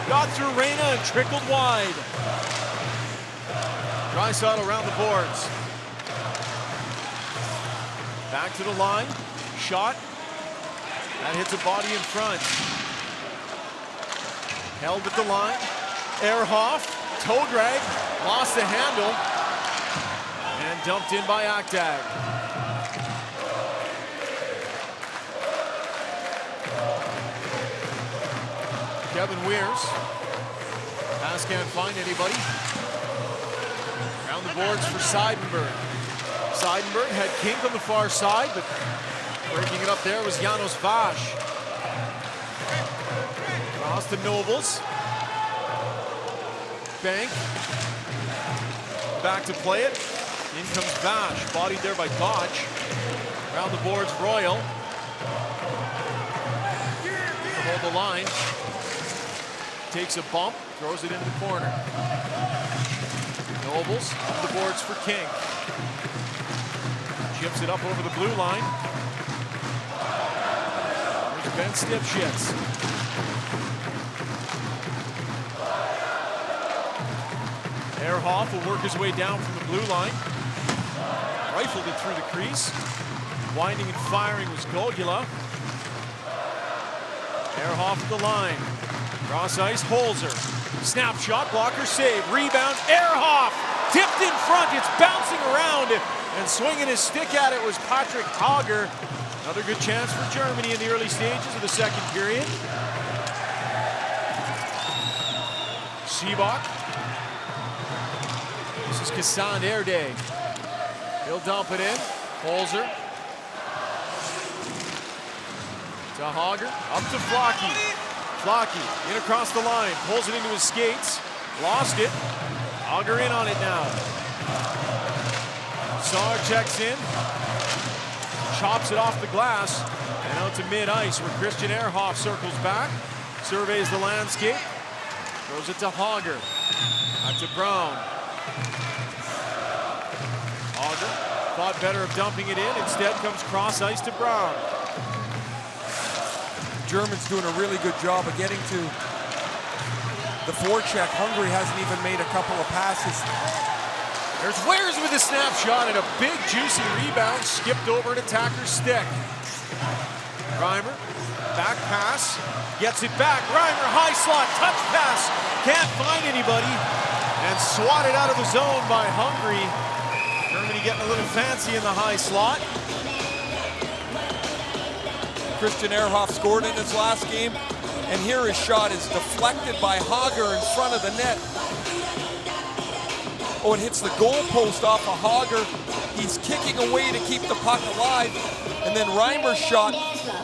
Got through Reyna and trickled wide. Draisaitl around the boards. Back to the line, shot. That hits a body in front. Held at the line. Ehrhoff, toe drag, lost the handle, and dumped in by Aktag. Kevin Weirs. Pass can't find anybody. Around the boards for Seidenberg. Seidenberg had kink on the far side, but breaking it up there was Janos Vash. Cross to Nobles. Bank. Back to play it. In comes Vash, bodied there by Koch. Around the boards, Royal. To hold the line. Takes a bump, throws it into the corner. Nobles on the boards for King. Chips it up over the blue line. There's Ben Stipshitz. Ehrhoff will work his way down from the blue line. Rifled it through the crease. Winding and firing was Gogula. Ehrhoff at the line. Cross ice, Holzer. Snapshot, blocker save, rebound, Ehrhoff tipped in front, it's bouncing around, and swinging his stick at it was Patrick Hager. Another good chance for Germany in the early stages of the second period. Seabach. This is Kassan Erde. He'll dump it in. Holzer. To Hager, up to Flocke. Flocke in across the line, pulls it into his skates, lost it. Hager in on it now. Saar checks in, chops it off the glass, and out to mid-ice where Christian Ehrhoff circles back, surveys the landscape, throws it to Hager. Back to Brown. Hager thought better of dumping it in, instead comes cross ice to Brown. Germans doing a really good job of getting to the forecheck. Hungary hasn't even made a couple of passes. There's Weirs with a snapshot and a big juicy rebound skipped over an attacker's stick. Reimer back pass, gets it back. Reimer, high slot, touch pass, can't find anybody, and swatted out of the zone by Hungary. Germany getting a little fancy in the high slot. Christian Ehrhoff scored in his last game, and here his shot is deflected by Hager in front of the net. Oh, it hits the goal post off of Hager. He's kicking away to keep the puck alive, and then Reimer's shot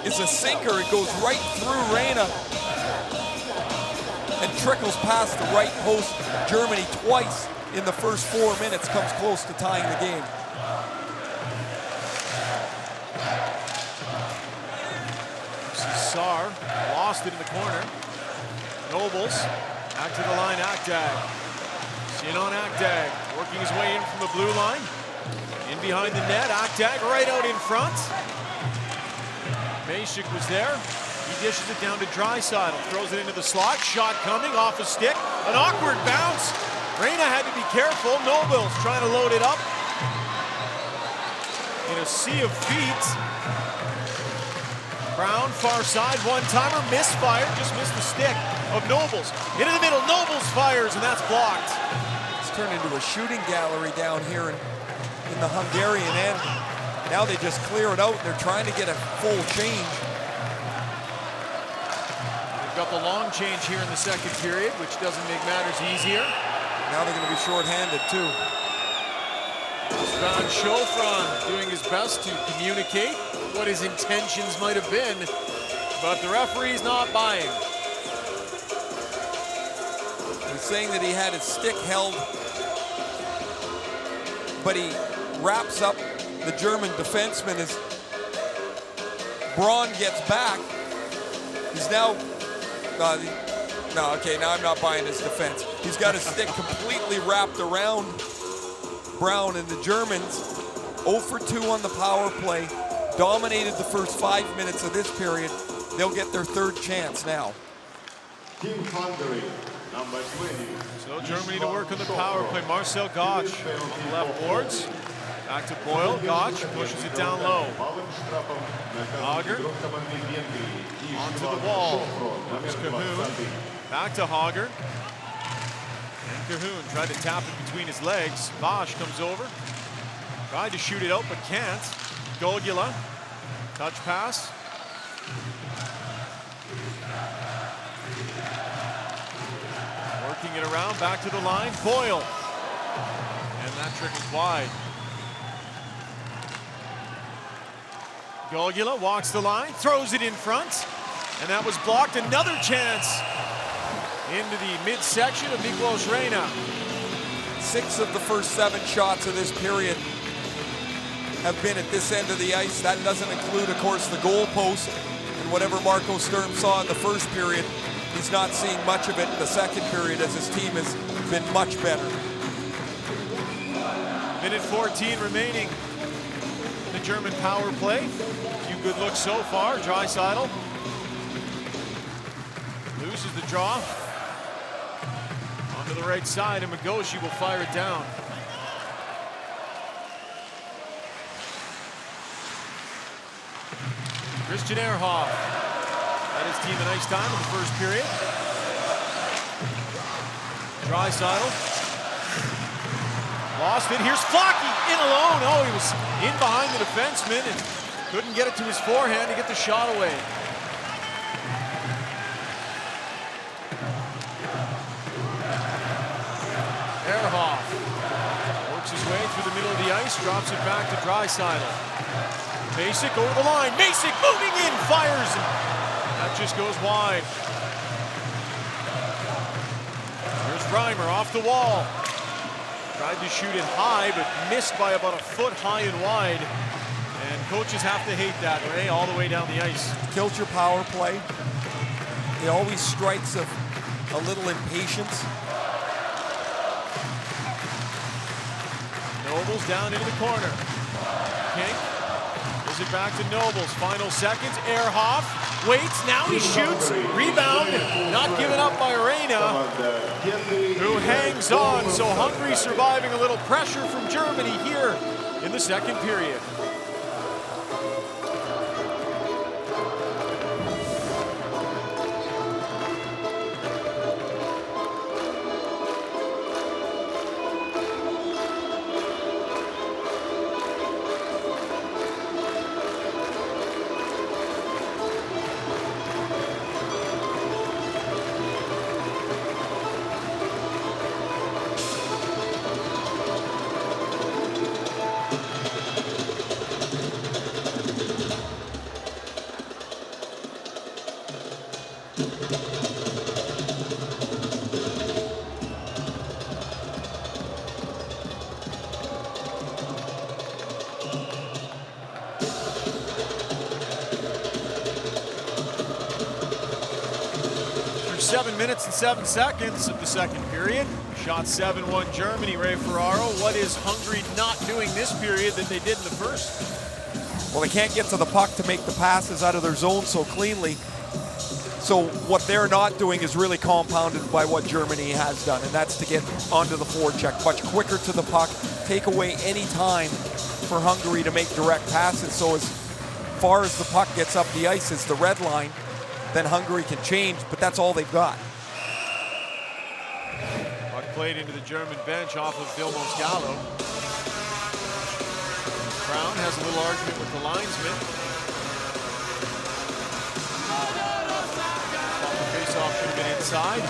is a sinker. It goes right through Reyna and trickles past the right post. Germany twice in the first 4 minutes comes close to tying the game. Saar lost it in the corner. Nobles back to the line. Akdag. In on Akdag, working his way in from the blue line. In behind the net. Akdag right out in front. Masik was there. He dishes it down to Draisaitl. Throws it into the slot. Shot coming off a stick. An awkward bounce. Reyna had to be careful. Nobles trying to load it up. In a sea of feet. Brown, far side, one-timer, misfired, just missed the stick of Nobles. Into the middle, Nobles fires, and that's blocked. It's turned into a shooting gallery down here in the Hungarian end. Now they just clear it out, and they're trying to get a full change. They've got the long change here in the second period, which doesn't make matters easier. Now they're going to be shorthanded, too. Svan Schofran doing his best to communicate what his intentions might have been, but the referee's not buying. He's saying that he had his stick held, but he wraps up the German defenseman as Braun gets back. He's now, now I'm not buying his defense. He's got his stick completely wrapped around Brown, and the Germans 0 for 2 on the power play, dominated the first 5 minutes of this period. They'll get their third chance now. Team Hungary, number 20. So Germany to work on the power play. Marcel Gotch on the left boards. Back to Boyle. Gotch pushes it down low. Hager onto the wall. There's Cahoon. Back to Hager. And Cahoon tried to tap it between his legs. Bosch comes over. Tried to shoot it out, but can't. Golgula. Touch pass. Working it around, back to the line. Boyle. And that trickles wide. Golgula walks the line, throws it in front, and that was blocked. Another chance into the midsection of Miklos Reyna. 6 of the first 7 shots of this period have been at this end of the ice. That doesn't include, of course, the goal post and whatever Marco Sturm saw in the first period. He's not seeing much of it in the second period as his team has been much better. Minute 14 remaining in the German power play. A few good looks so far. Draisaitl loses the draw. Onto the right side, and Magoshi will fire it down. Christian Ehrhoff had his team an ice time in the first period. Draisaitl lost it. Here's Flocke in alone. Oh, he was in behind the defenseman and couldn't get it to his forehand to get the shot away. Ehrhoff works his way through the middle of the ice, drops it back to Draisaitl. Masik over the line. Masik moving in, fires. That just goes wide. Here's Reimer off the wall. Tried to shoot it high, but missed by about a foot high and wide. And coaches have to hate that, Ray, all the way down the ice. Kills your power play. It always strikes a little impatience. Nobles down into the corner. King gives it back to Nobles. Final seconds. Ehrhoff waits. Now he shoots. Rebound. Not given up by Reyna, who hangs on. So Hungary surviving a little pressure from Germany here in the second period. Through 7 minutes and 7 seconds of the second period. Shot 7-1 Germany, Ray Ferraro. What is Hungary not doing this period that they did in the first? Well, they can't get to the puck to make the passes out of their zone so cleanly. So what they're not doing is really compounded by what Germany has done, and that's to get onto the forecheck much quicker to the puck, take away any time for Hungary to make direct passes. So as far as the puck gets up the ice is the red line, then Hungary can change, but that's all they've got. Puck played into the German bench off of Vilmos Gallo. Brown has a little argument with the linesman. The face-off should have been inside.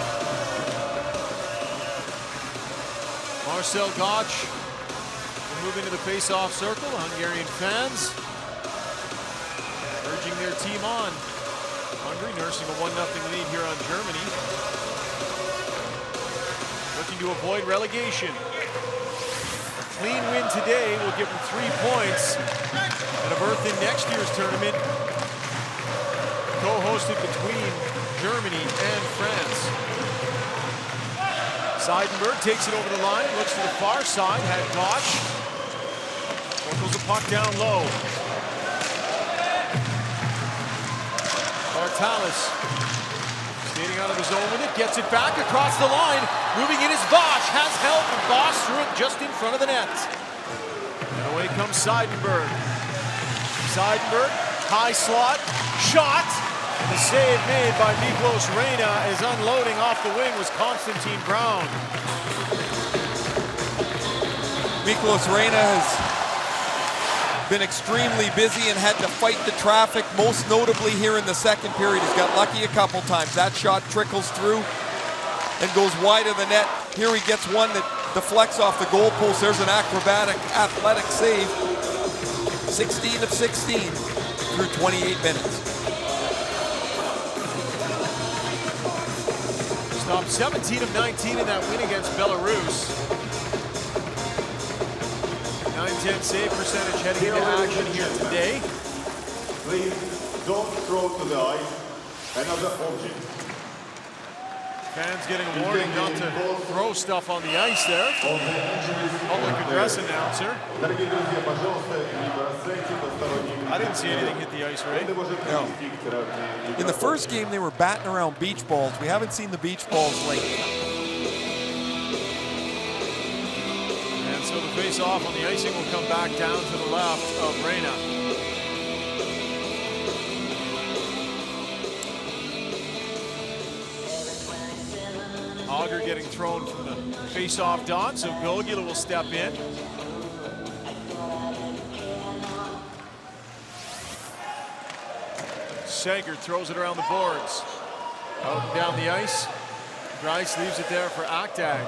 Marcel Gotch will move into the face-off circle. Hungarian fans urging their team on. Hungary nursing a 1-0 lead here on Germany. Looking to avoid relegation. A clean win today will give them 3 points and a berth in next year's tournament, co-hosted between Germany and France. Seidenberg takes it over the line, looks to the far side, had Gotch. Circles the puck down low. Bartalis skating out of his zone with it, gets it back across the line. Moving in is Bosch, has help, and Bosch threw it just in front of the net. And away comes Seidenberg. Seidenberg, high slot, shot. And the save made by Miklos Reyna is unloading off the wing was Konstantin Brown. Miklos Reyna has been extremely busy and had to fight the traffic, most notably here in the second period. He's got lucky a couple times. That shot trickles through and goes wide of the net. Here he gets one that deflects off the goalpost. There's an acrobatic, athletic save. 16 of 16 through 28 minutes. Stopped 17 of 19 in that win against Belarus. 9-10 save percentage heading into action here today. Please don't throw to the ice another object. Fans getting a warning not to throw stuff on the ice there. Public address announcer. I didn't see anything hit the ice, Ray. No. In the first game, they were batting around beach balls. We haven't seen the beach balls lately. And so the face-off on the icing will come back down to the left of Reyna. Auger getting thrown from the face-off dot, so Gogula will step in. Sager throws it around the boards. Out and down the ice. Grice leaves it there for Aktag.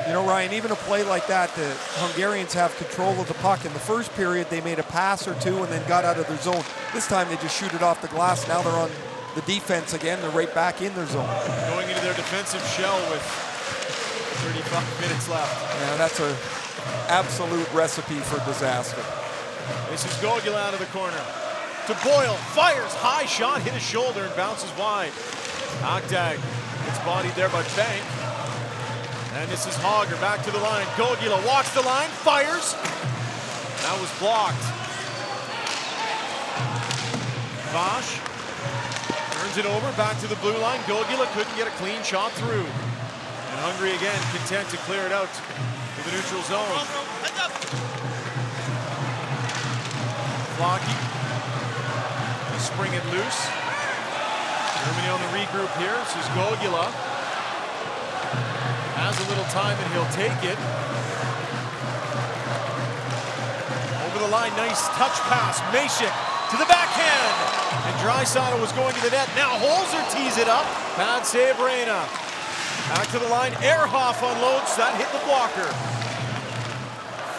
You know, Ryan, even a play like that, the Hungarians have control of the puck. In the first period, they made a pass or two and then got out of their zone. This time, they just shoot it off the glass. Now they're on the defense again. They're right back in their zone. Going into their defensive shell with 35 minutes left. Yeah, that's an absolute recipe for disaster. This is Gogula out of the corner. To Boyle, fires, high shot, hit his shoulder and bounces wide. Aktag gets bodied there by Bank. And this is Hogger back to the line. Gogula walks the line, fires. That was blocked. Bosch turns it over, back to the blue line. Gogula couldn't get a clean shot through. And Hungary again content to clear it out to the neutral zone. Flocky, spring it loose. Germany on the regroup here. This is Gogula. Has a little time and he'll take it. Over the line, nice touch pass. Mashik to the backhand. And Draisaitl was going to the net. Now Holzer tees it up. Bad save, Reyna. Back to the line. Ehrhoff unloads. That hit the blocker.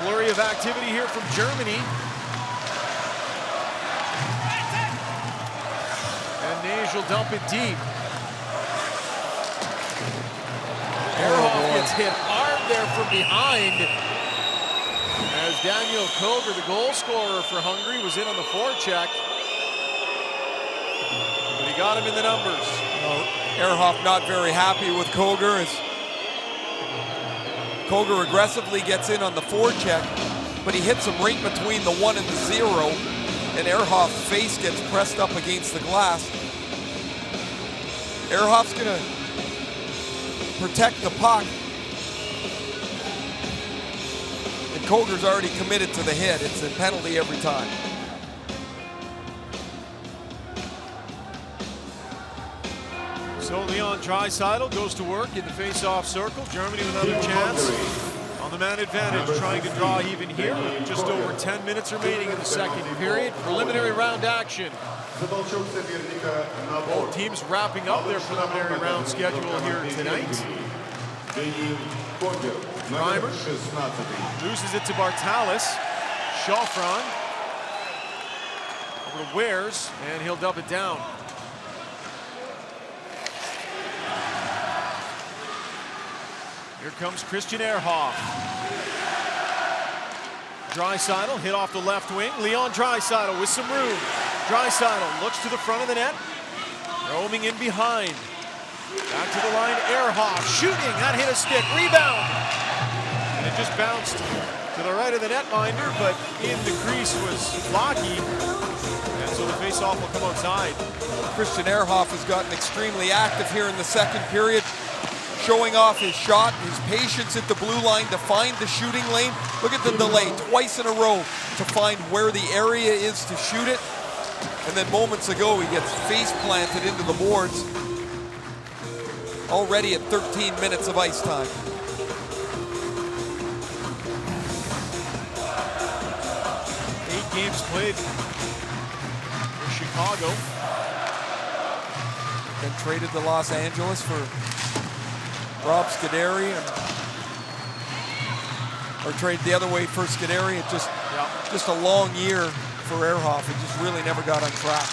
Flurry of activity here from Germany. And Nage will dump it deep. Ehrhoff gets hit hard there from behind. As Daniel Koger, the goal scorer for Hungary, was in on the forecheck. But he got him in the numbers. Ehrhoff not very happy with Koger as Koger aggressively gets in on the forecheck, but he hits him right between the 1 and the 0, and Ehrhoff's face gets pressed up against the glass. Ehrhoff's gonna protect the puck, and Koger's already committed to the hit. It's a penalty every time. So Leon Draisaitl goes to work in the face-off circle. Germany with another chance on the man advantage, trying to draw even here with just over 10 minutes remaining in the second period. Preliminary round action. Both teams wrapping up their preliminary round schedule here tonight. Reimer loses it to Bartalis. Schauffron over to Wares, and he'll dub it down. Here comes Christian Ehrhoff. Draisaitl hit off the left wing. Leon Draisaitl with some room. Draisaitl looks to the front of the net. Roaming in behind. Back to the line, Ehrhoff shooting. That hit a stick. Rebound. And it just bounced to the right of the netminder, but in the crease was Blocky. And so the faceoff will come outside. Christian Ehrhoff has gotten extremely active here in the second period, showing off his shot, his patience at the blue line to find the shooting lane. Look at the delay, twice in a row to find where the area is to shoot it. And then moments ago, he gets face planted into the boards. Already at 13 minutes of ice time. Eight games played for Chicago. Then traded to Los Angeles for Rob Scuderi, or traded the other way for Scuderi. It just a long year for Ehrhoff. It just really never got on track.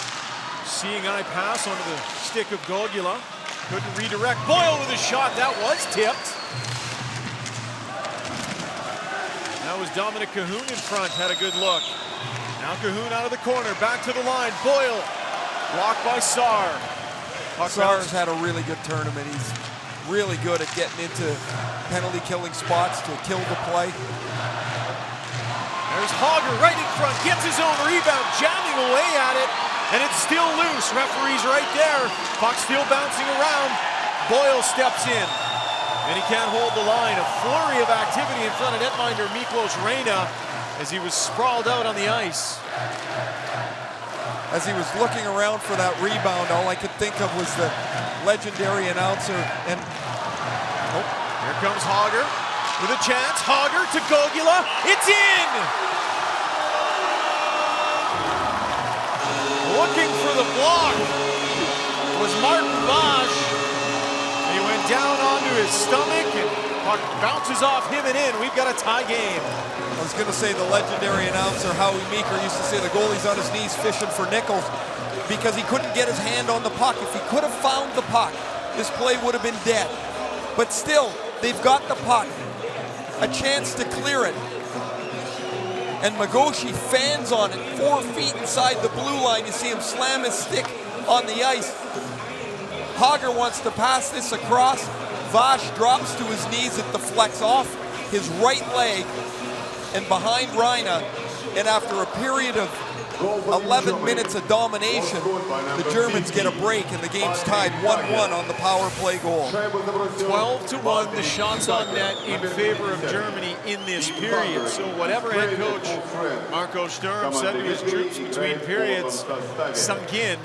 Seeing eye pass onto the stick of Gogula. Couldn't redirect. Boyle with a shot. That was tipped. That was Dominic Cahoon in front. Had a good look. Now Cahoon out of the corner. Back to the line. Boyle. Blocked by Saar. Saar's had a really good tournament. He's really good at getting into penalty killing spots to kill the play. There's Hogger right in front, gets his own rebound, jamming away at it, and it's still loose. Referee's right there. Puck still bouncing around. Boyle steps in, and he can't hold the line. A flurry of activity in front of netminder Miklos Reyna as he was sprawled out on the ice. As he was looking around for that rebound, all I could think of was the legendary announcer. And here comes Hogger with a chance. Hogger to Gogula. It's in! Looking for the block was Martin Bosch. He went down onto his stomach and puck bounces off him and in. We've got a tie game. I was going to say the legendary announcer Howie Meeker used to say the goalie's on his knees fishing for nickels because he couldn't get his hand on the puck. If he could have found the puck, this play would have been dead. But still, they've got the puck. A chance to clear it. And Magoshi fans on it 4 feet inside the blue line. You see him slam his stick on the ice. Hogger wants to pass this across. Vash drops to his knees at the flex off his right leg and behind Reyna. And after a period of 11 minutes of domination, the Germans get a break and the game's tied 1-1 on the power play goal. 12-1 the shots on net in favor of Germany in this period. So whatever head coach Marco Sturm said to his troops between periods sunk in,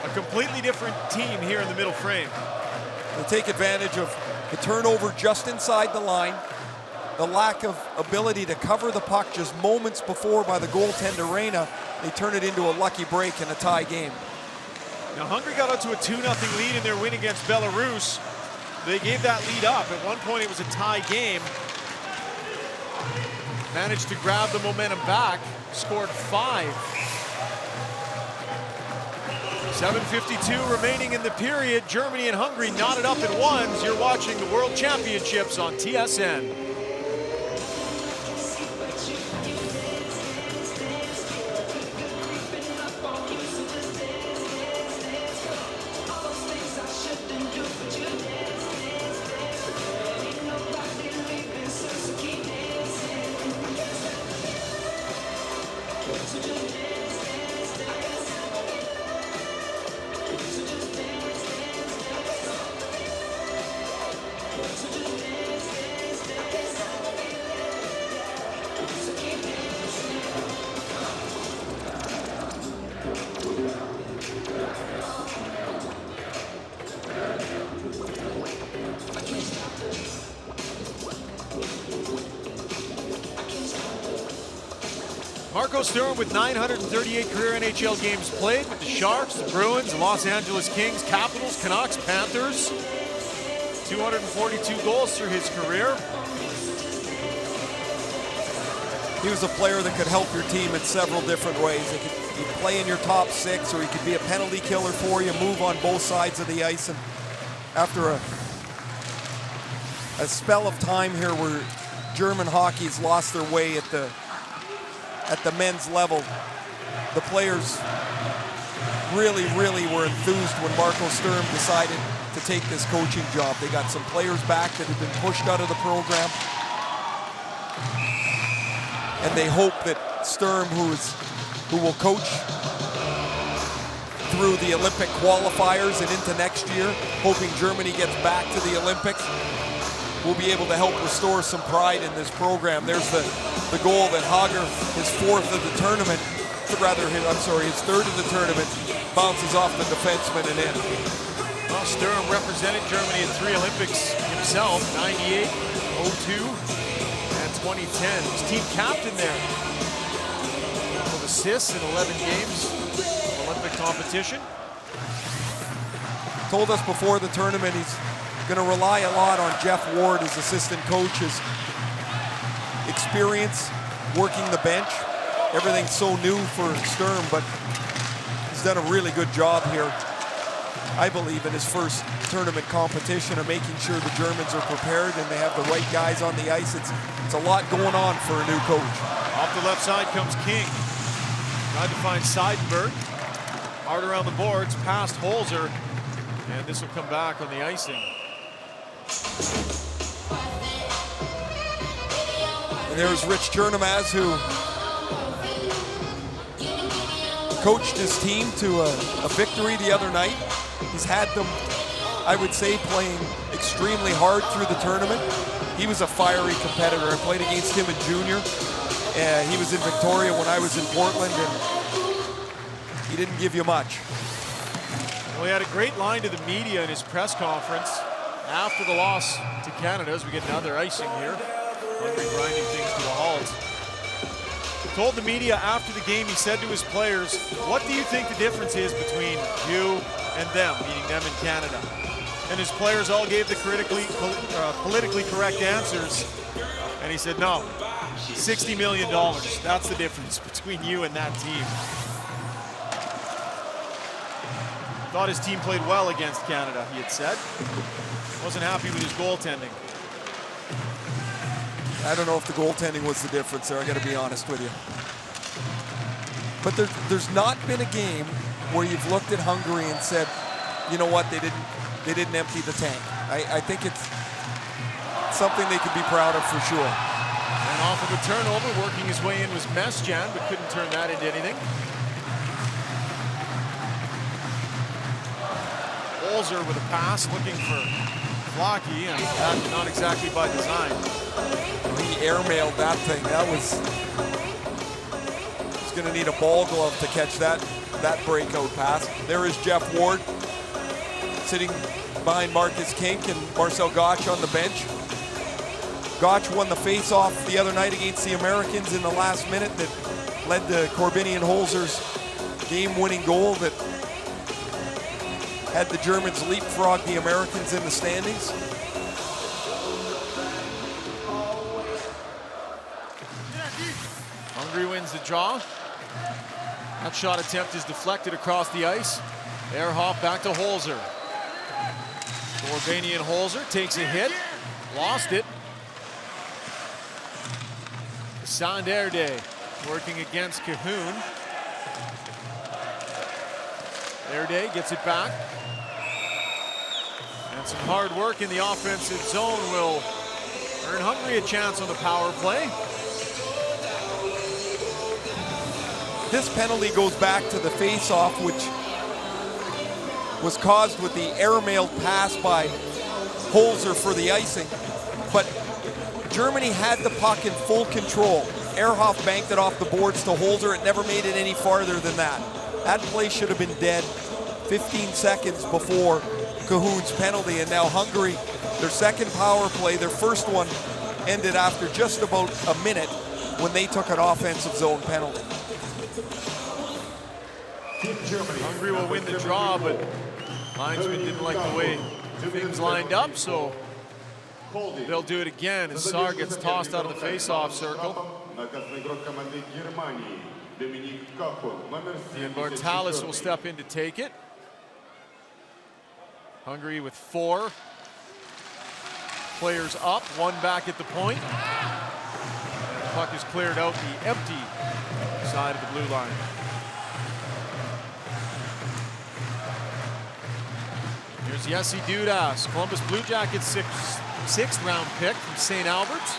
a completely different team here in the middle frame. They take advantage of the turnover just inside the line, the lack of ability to cover the puck just moments before by the goaltender Reyna. They turn it into a lucky break and a tie game. Now Hungary got out to a 2-0 lead in their win against Belarus. They gave that lead up. At one point it was a tie game. Managed to grab the momentum back, scored 5. 7:52 remaining in the period. Germany and Hungary knotted up at ones. You're watching the World Championships on TSN. Marco Sturm with 938 career NHL games played with the Sharks, the Bruins, the Los Angeles Kings, Capitals, Canucks, Panthers. 242 goals through his career. He was a player that could help your team in several different ways. He'd play in your top six, or he could be a penalty killer for you, move on both sides of the ice. And after a spell of time here where German hockey's lost their way at the men's level, the players really were enthused when Marco Sturm decided to take this coaching job. They got some players back that had been pushed out of the program, and they hope that Sturm, who will coach through the Olympic qualifiers and into next year, hoping Germany gets back to the Olympics, will be able to help restore some pride in this program. There's the goal that Hager, his third of the tournament, bounces off the defenseman and in. Well, Sturm represented Germany in 3 Olympics himself, 98, 02, and 2010. He was team captain there. With assists in 11 games of Olympic competition. Told us before the tournament he's going to rely a lot on Jeff Ward, his assistant coach, his experience working the bench. Everything's so new for Sturm, but he's done a really good job here, I believe, in his first tournament competition of making sure the Germans are prepared and they have the right guys on the ice. It's a lot going on for a new coach. Off the left side comes King. Tried to find Seidenberg. Hard around the boards, past Holzer, and this will come back on the icing. And there's Rich Chernomaz, who coached his team to a victory the other night. He's had them, I would say, playing extremely hard through the tournament. He was a fiery competitor. I played against him in junior. He was in Victoria when I was in Portland, and he didn't give you much. Well, he had a great line to the media in his press conference after the loss to Canada, as we get another icing here. Hungary grinding things to a halt. He told the media after the game, he said to his players, "What do you think the difference is between you and them," meaning them in Canada? And his players all gave the politically correct answers. And he said, "No, $60 million, that's the difference between you and that team." Thought his team played well against Canada, he had said. Wasn't happy with his goaltending. I don't know if the goaltending was the difference there, I gotta be honest with you. But there's not been a game where you've looked at Hungary and said, you know what, they didn't empty the tank. I think it's something they could be proud of for sure. And off of a turnover, working his way in was Mesjan, but couldn't turn that into anything. Holzer with a pass, looking for Flocky, and that not exactly by design. He airmailed that thing. That was, he's going to need a ball glove to catch that breakout pass. There is Jeff Ward sitting behind Marcus Kink and Marcel Gotch on the bench. Gotch won the face-off the other night against the Americans in the last minute that led to Corbinian Holzer's game-winning goal that had the Germans leapfrog the Americans in the standings. Hungary wins the draw. That shot attempt is deflected across the ice. Ehrhoff back to Holzer. Slovenian Holzer takes a hit, lost it. Sanderde working against Cahoon. Erde gets it back. And some hard work in the offensive zone will earn Hungary a chance on the power play. This penalty goes back to the face-off, which was caused with the airmailed pass by Holzer for the icing. But Germany had the puck in full control. Ehrhoff banked it off the boards to Holzer. It never made it any farther than that. That play should have been dead 15 seconds before Cahoon's penalty. And now Hungary, their second power play, their first one ended after just about a minute when they took an offensive zone penalty. Hungary will win the draw, but linesman didn't like the way things lined up, so they'll do it again as Saar gets tossed out of the face-off circle. And Bartalis will step in to take it. Hungary with 4 players up, 1 back at the point. And the puck is cleared out the empty side of the blue line. Here's Jesse Dudas, Columbus Blue Jackets 6th round pick from St. Albert's.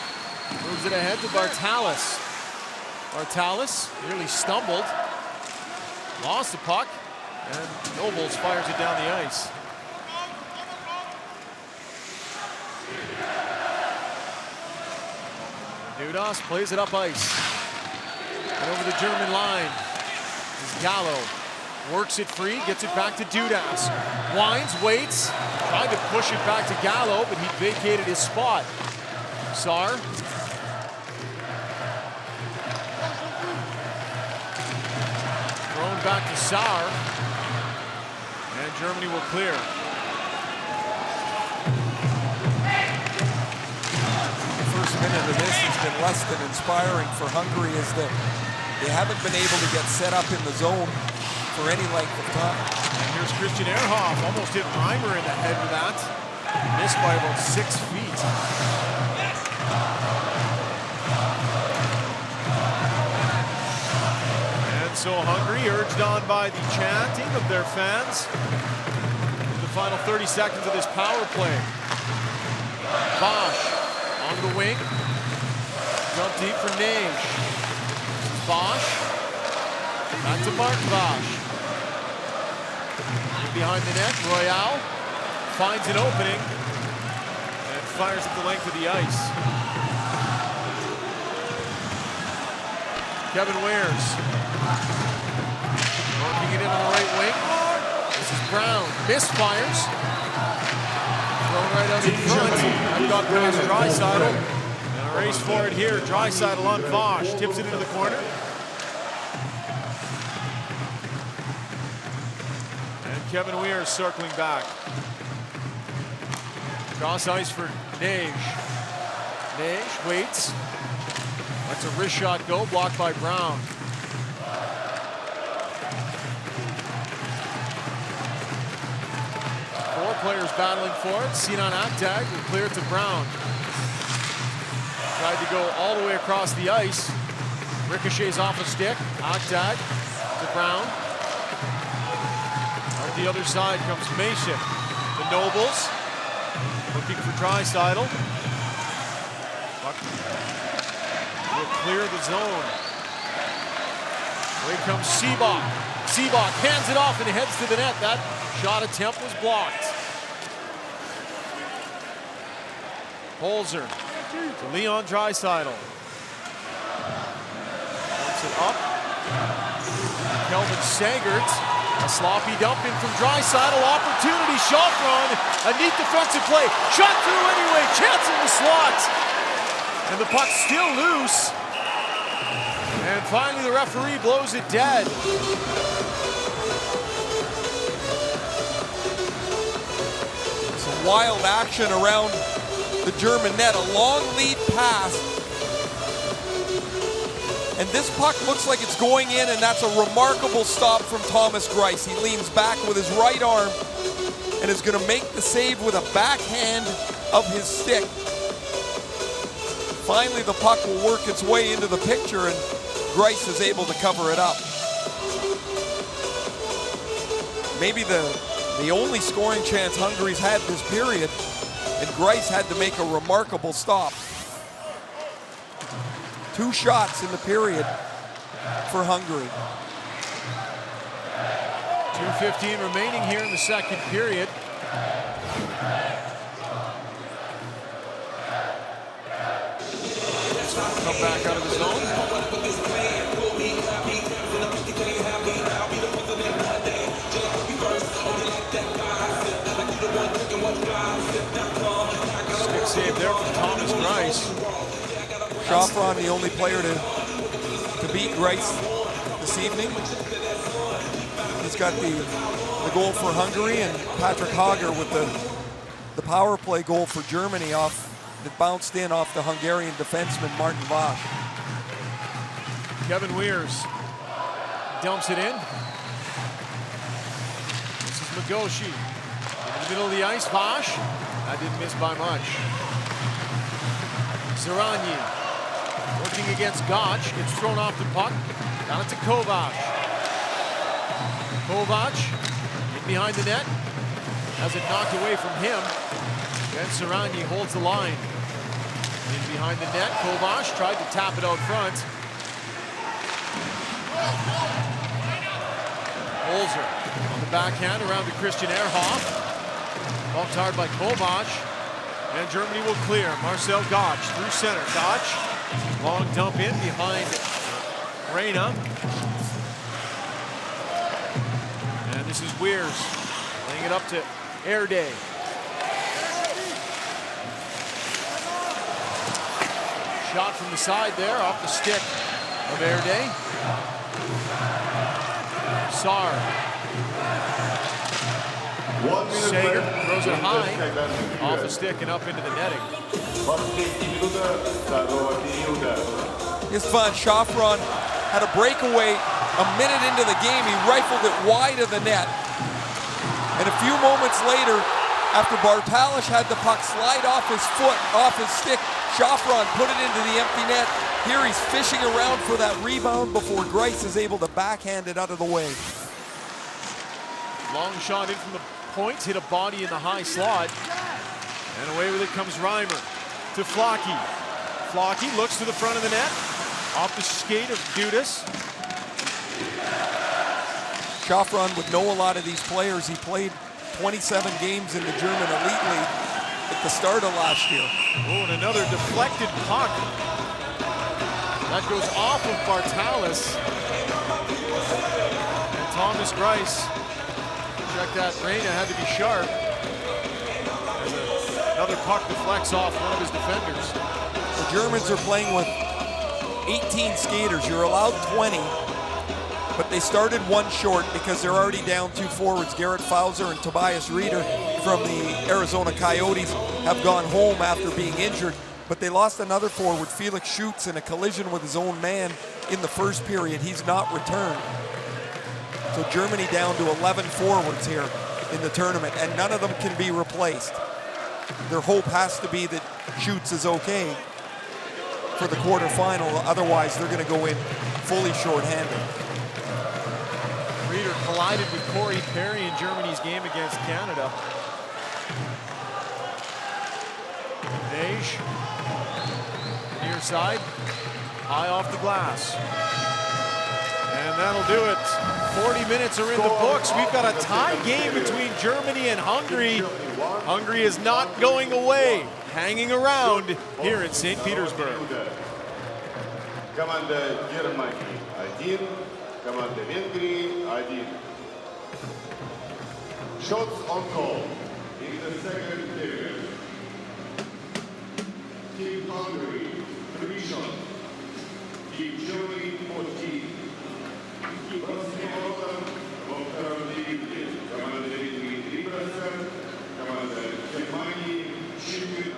Moves it ahead to Bartalis. Bartalis nearly stumbled, lost the puck, and Nobles fires it down the ice. Dudas plays it up ice. And over the German line is Gallo. Works it free, gets it back to Dudas. Winds, waits, tried to push it back to Gallo, but he vacated his spot. Saar. Thrown back to Saar. And Germany will clear. The first minute of this has been less than inspiring for Hungary, as they haven't been able to get set up in the zone for any length of time. And here's Christian Ehrhoff, almost hit Reimer in the head with that. Missed by about 6 feet. And so Hungary, urged on by the chanting of their fans, the final 30 seconds of this power play. Bosch on the wing. Jump deep for Nage. Bosch. Back to Martin Bosch. Behind the net, Royale finds an opening and fires at the length of the ice. Kevin Weirs working it in on the right wing. This is Brown, misfires. Thrown right out in front. I've got past Draisaitl. And a race for it here. Draisaitl on Bosch, tips it into the corner. Kevin Weir circling back. Cross ice for Nage. Nage waits. Lets a wrist shot go, blocked by Brown. Four players battling for it. Sinan Aktag will clear it to Brown. Tried to go all the way across the ice. Ricochets off a stick. Aktag to Brown. The other side comes Mason. The Nobles looking for Draisaitl. Will clear the zone. Away comes Seabach. Seabach hands it off and heads to the net. That shot attempt was blocked. Holzer to Leon Draisaitl. Puts it up. Kelvin Sagert. A sloppy dump in from Draisaitl, opportunity, shot run, a neat defensive play, shot through anyway, chance in the slot. And the puck's still loose. And finally the referee blows it dead. Some wild action around the German net, a long lead pass. And this puck looks like it's going in, and that's a remarkable stop from Thomas Greiss. He leans back with his right arm and is going to make the save with a backhand of his stick. Finally, the puck will work its way into the picture, and Greiss is able to cover it up. Maybe the only scoring chance Hungary's had this period, and Greiss had to make a remarkable stop. 2 shots in the period for Hungary. 2:15 remaining here in the second period. Come back out of the zone. Stick save there from Thomas Greiss. Shafron, the only player to beat Greiss this evening. He's got the goal for Hungary, and Patrick Hager with the power play goal for Germany that bounced in off the Hungarian defenseman Martin Vasch. Kevin Weirs dumps it in. This is Magoshi in the middle of the ice. Vasch, that didn't miss by much. Zaranye working against Gotch, gets thrown off the puck. Down to Kovac. Kovac in behind the net, has it knocked away from him. And Zaranye holds the line. In behind the net, Kovac tried to tap it out front. Holzer on the backhand around to Christian Ehrhoff. Bumped hard by Kovac. And Germany will clear. Marcel Gotch through center. Gotch, long dump in behind Reina. And this is Weirs laying it up to Erday. Shot from the side there, off the stick of Erday. Saar. Sager throws it high, off the stick and up into the netting. Istvan Shafron had a breakaway a minute into the game. He rifled it wide of the net. And a few moments later, after Bartalich had the puck slide off his foot, off his stick, Shafron put it into the empty net. Here he's fishing around for that rebound before Greiss is able to backhand it out of the way. Long shot in from the point, hit a body in the high slot. And away with it comes Reimer to Flocky. Flocky looks to the front of the net, off the skate of Dudas. Shafron would know a lot of these players. He played 27 games in the German Elite League at the start of last year. Oh, and another deflected puck. That goes off of Bartalis. And Thomas Greiss, check that, Reina had to be sharp. As another puck deflects off one of his defenders. The Germans are playing with 18 skaters. You're allowed 20. But they started one short because they're already down 2 forwards. Garrett Fauser and Tobias Reeder from the Arizona Coyotes have gone home after being injured. But they lost another forward, Felix Schutz, in a collision with his own man in the first period. He's not returned. So Germany down to 11 forwards here in the tournament, and none of them can be replaced. Their hope has to be that Schutz is okay for the quarterfinal. Otherwise, they're going to go in fully shorthanded. Reeder collided with Corey Perry in Germany's game against Canada. Nage, near side, high off the glass. And that'll do it. 40 minutes are in the books. We've got a tie game between Germany and Hungary. Hungary is not going away, hanging around here in St. Petersburg. Команда Германии 1, команда Венгрии 1. Shots on goal in the second period. Team Hungary 3 shots. Team Germany 14. Броски ворота во втором периоде. Команда Венгрии 3 броска, команда Германии 14.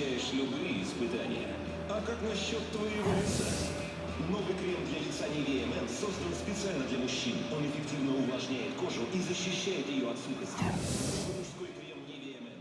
встречаешь любые испытания. А как насчет твоего лица? Новый крем для лица Nivea Men создан специально для мужчин. Он эффективно увлажняет кожу и защищает ее от сухости. Мужской крем Nivea Men.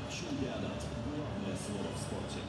Чемпионат. Главное слово в спорте.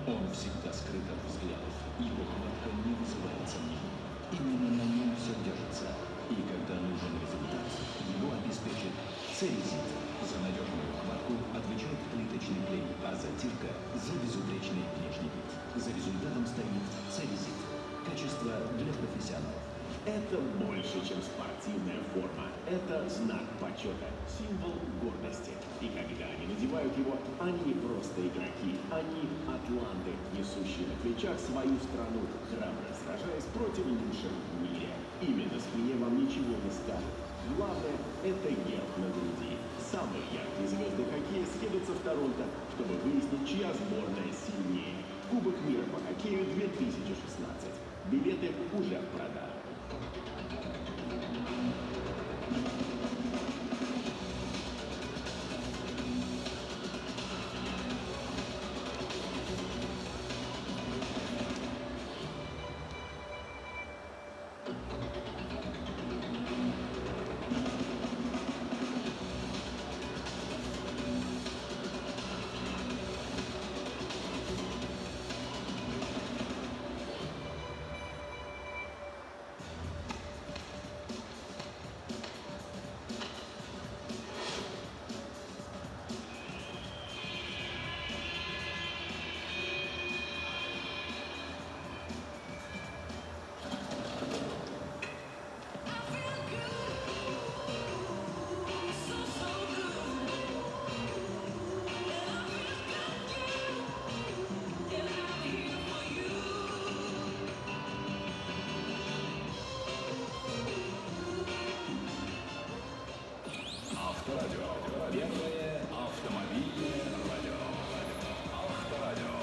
Он всегда скрыт от взглядов, его хватка не вызывает сомнений. Именно на нем все держится. И когда нужен результат, его обеспечит Церезит. За надежную хватку отвечает плиточный клей, а затирка за безупречный внешний вид. За результатом стоит Церезит. Качество для профессионалов. Это больше, чем спортивная форма. Это знак почета, символ гордости. И когда они надевают его, они не просто игроки, они атланты, несущие на плечах свою страну, храбро сражаясь против лучших в мире. Именно спине вам ничего не скажет. Главное – это герб на груди. Самые яркие звезды хоккея съедутся в Торонто, чтобы выяснить, чья сборная сильнее. Кубок мира по хоккею 2016. Билеты уже в продаже. Авторадио. Первое автомобильное радио. Авторадио.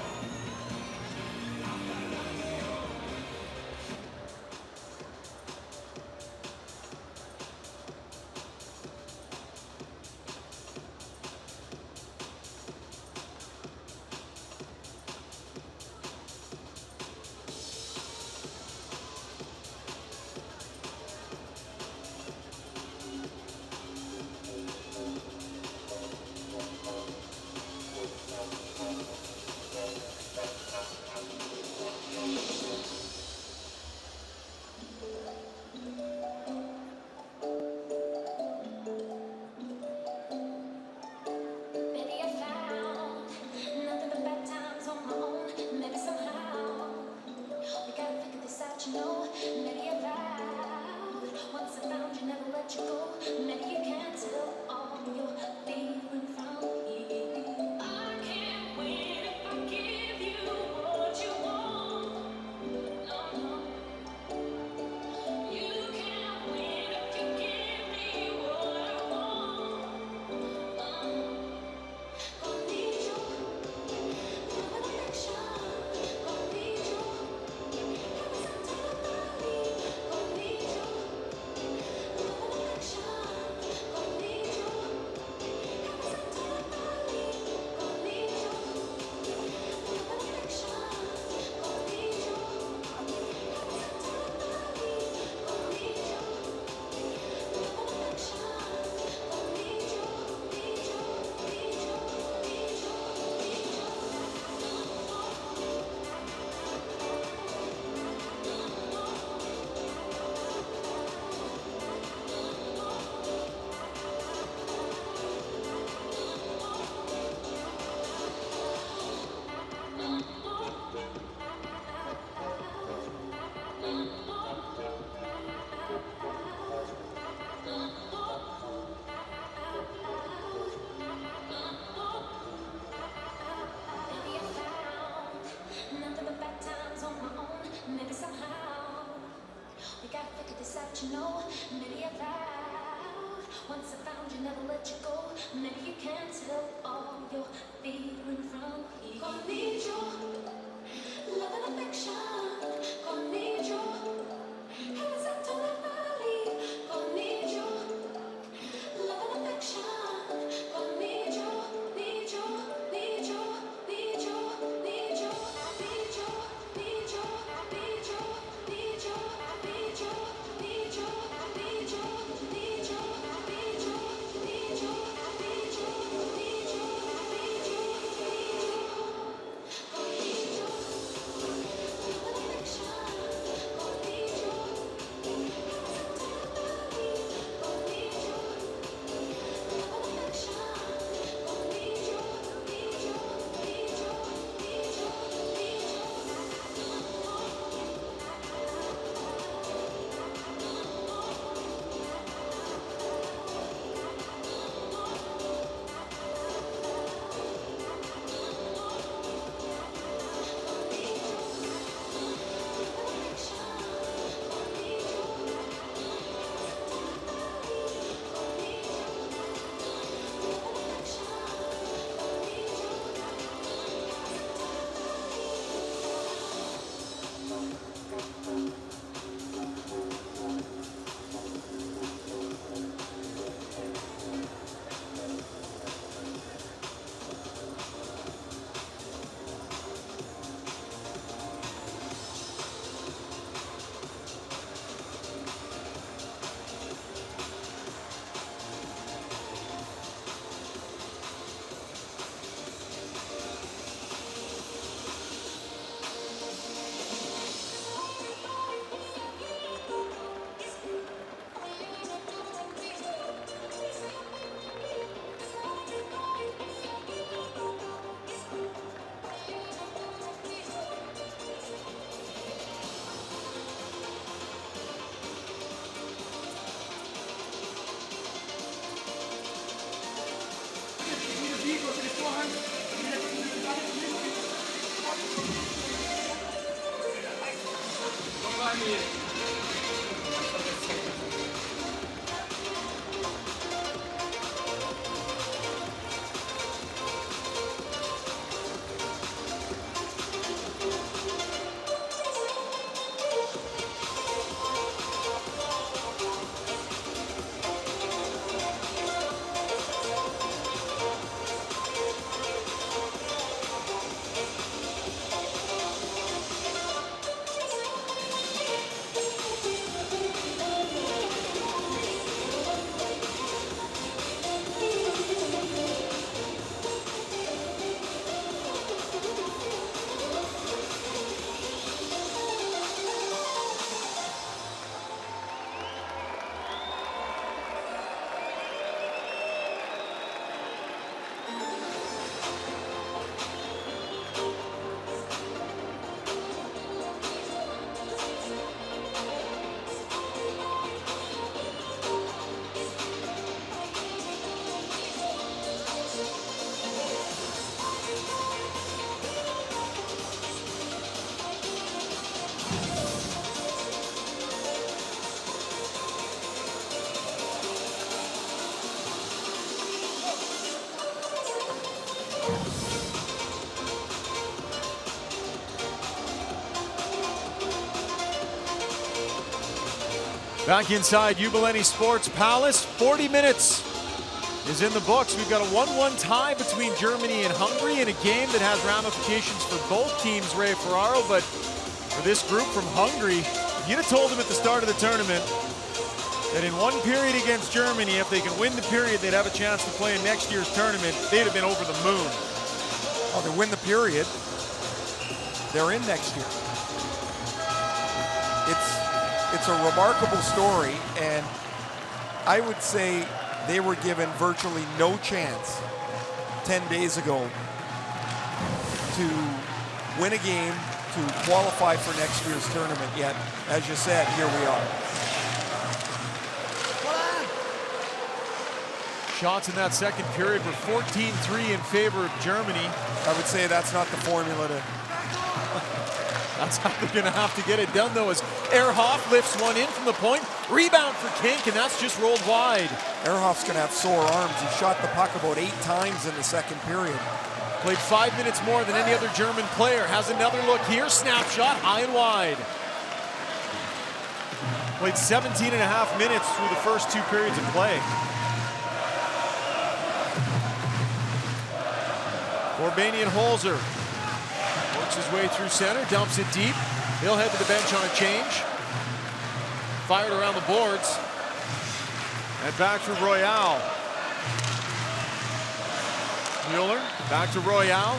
Back inside Jubilee Sports Palace, 40 minutes is in the books. We've got a 1-1 tie between Germany and Hungary in a game that has ramifications for both teams, Ray Ferraro, but for this group from Hungary, if you'd have told them at the start of the tournament that in one period against Germany, if they can win the period, they'd have a chance to play in next year's tournament, they'd have been over the moon. Oh, they win the period, they're in next year. It's a remarkable story, and I would say they were given virtually no chance 10 days ago to win a game, to qualify for next year's tournament. Yet, as you said, here we are. Shots in that second period were 14-3 in favor of Germany. I would say that's not the formula to... That's how they're gonna have to get it done though, as Ehrhoff lifts one in from the point. Rebound for Kink, and that's just rolled wide. Ehrhoff's gonna have sore arms. He shot the puck about 8 times in the second period. Played 5 minutes more than any other German player. Has another look here, snapshot, high and wide. Played 17 and a half minutes through the first 2 periods of play. Corbanian Holzer works his way through center, dumps it deep. He'll head to the bench on a change. Fired around the boards. And back for Royale. Mueller, back to Royale.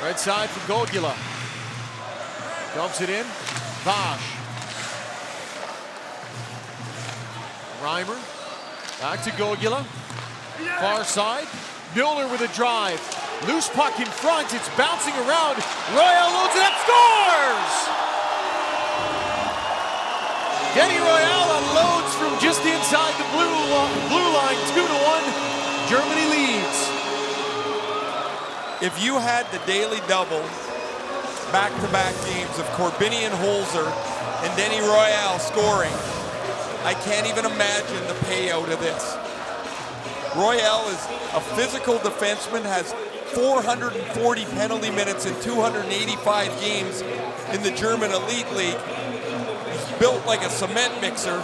Right side for Gogula. Dumps it in. Vash. Reimer. Back to Gogula. Far side. Mueller with a drive. Loose puck in front. It's bouncing around. Royale loads it up. Scores! Denny Royale unloads from just inside the blue line. 2-1. Germany leads. If you had the daily double, back-to-back games of Corbinian Holzer and Denny Royale scoring, I can't even imagine the payout of this. Royale is a physical defenseman, has 440 penalty minutes in 285 games in the German Elite League. He's built like a cement mixer,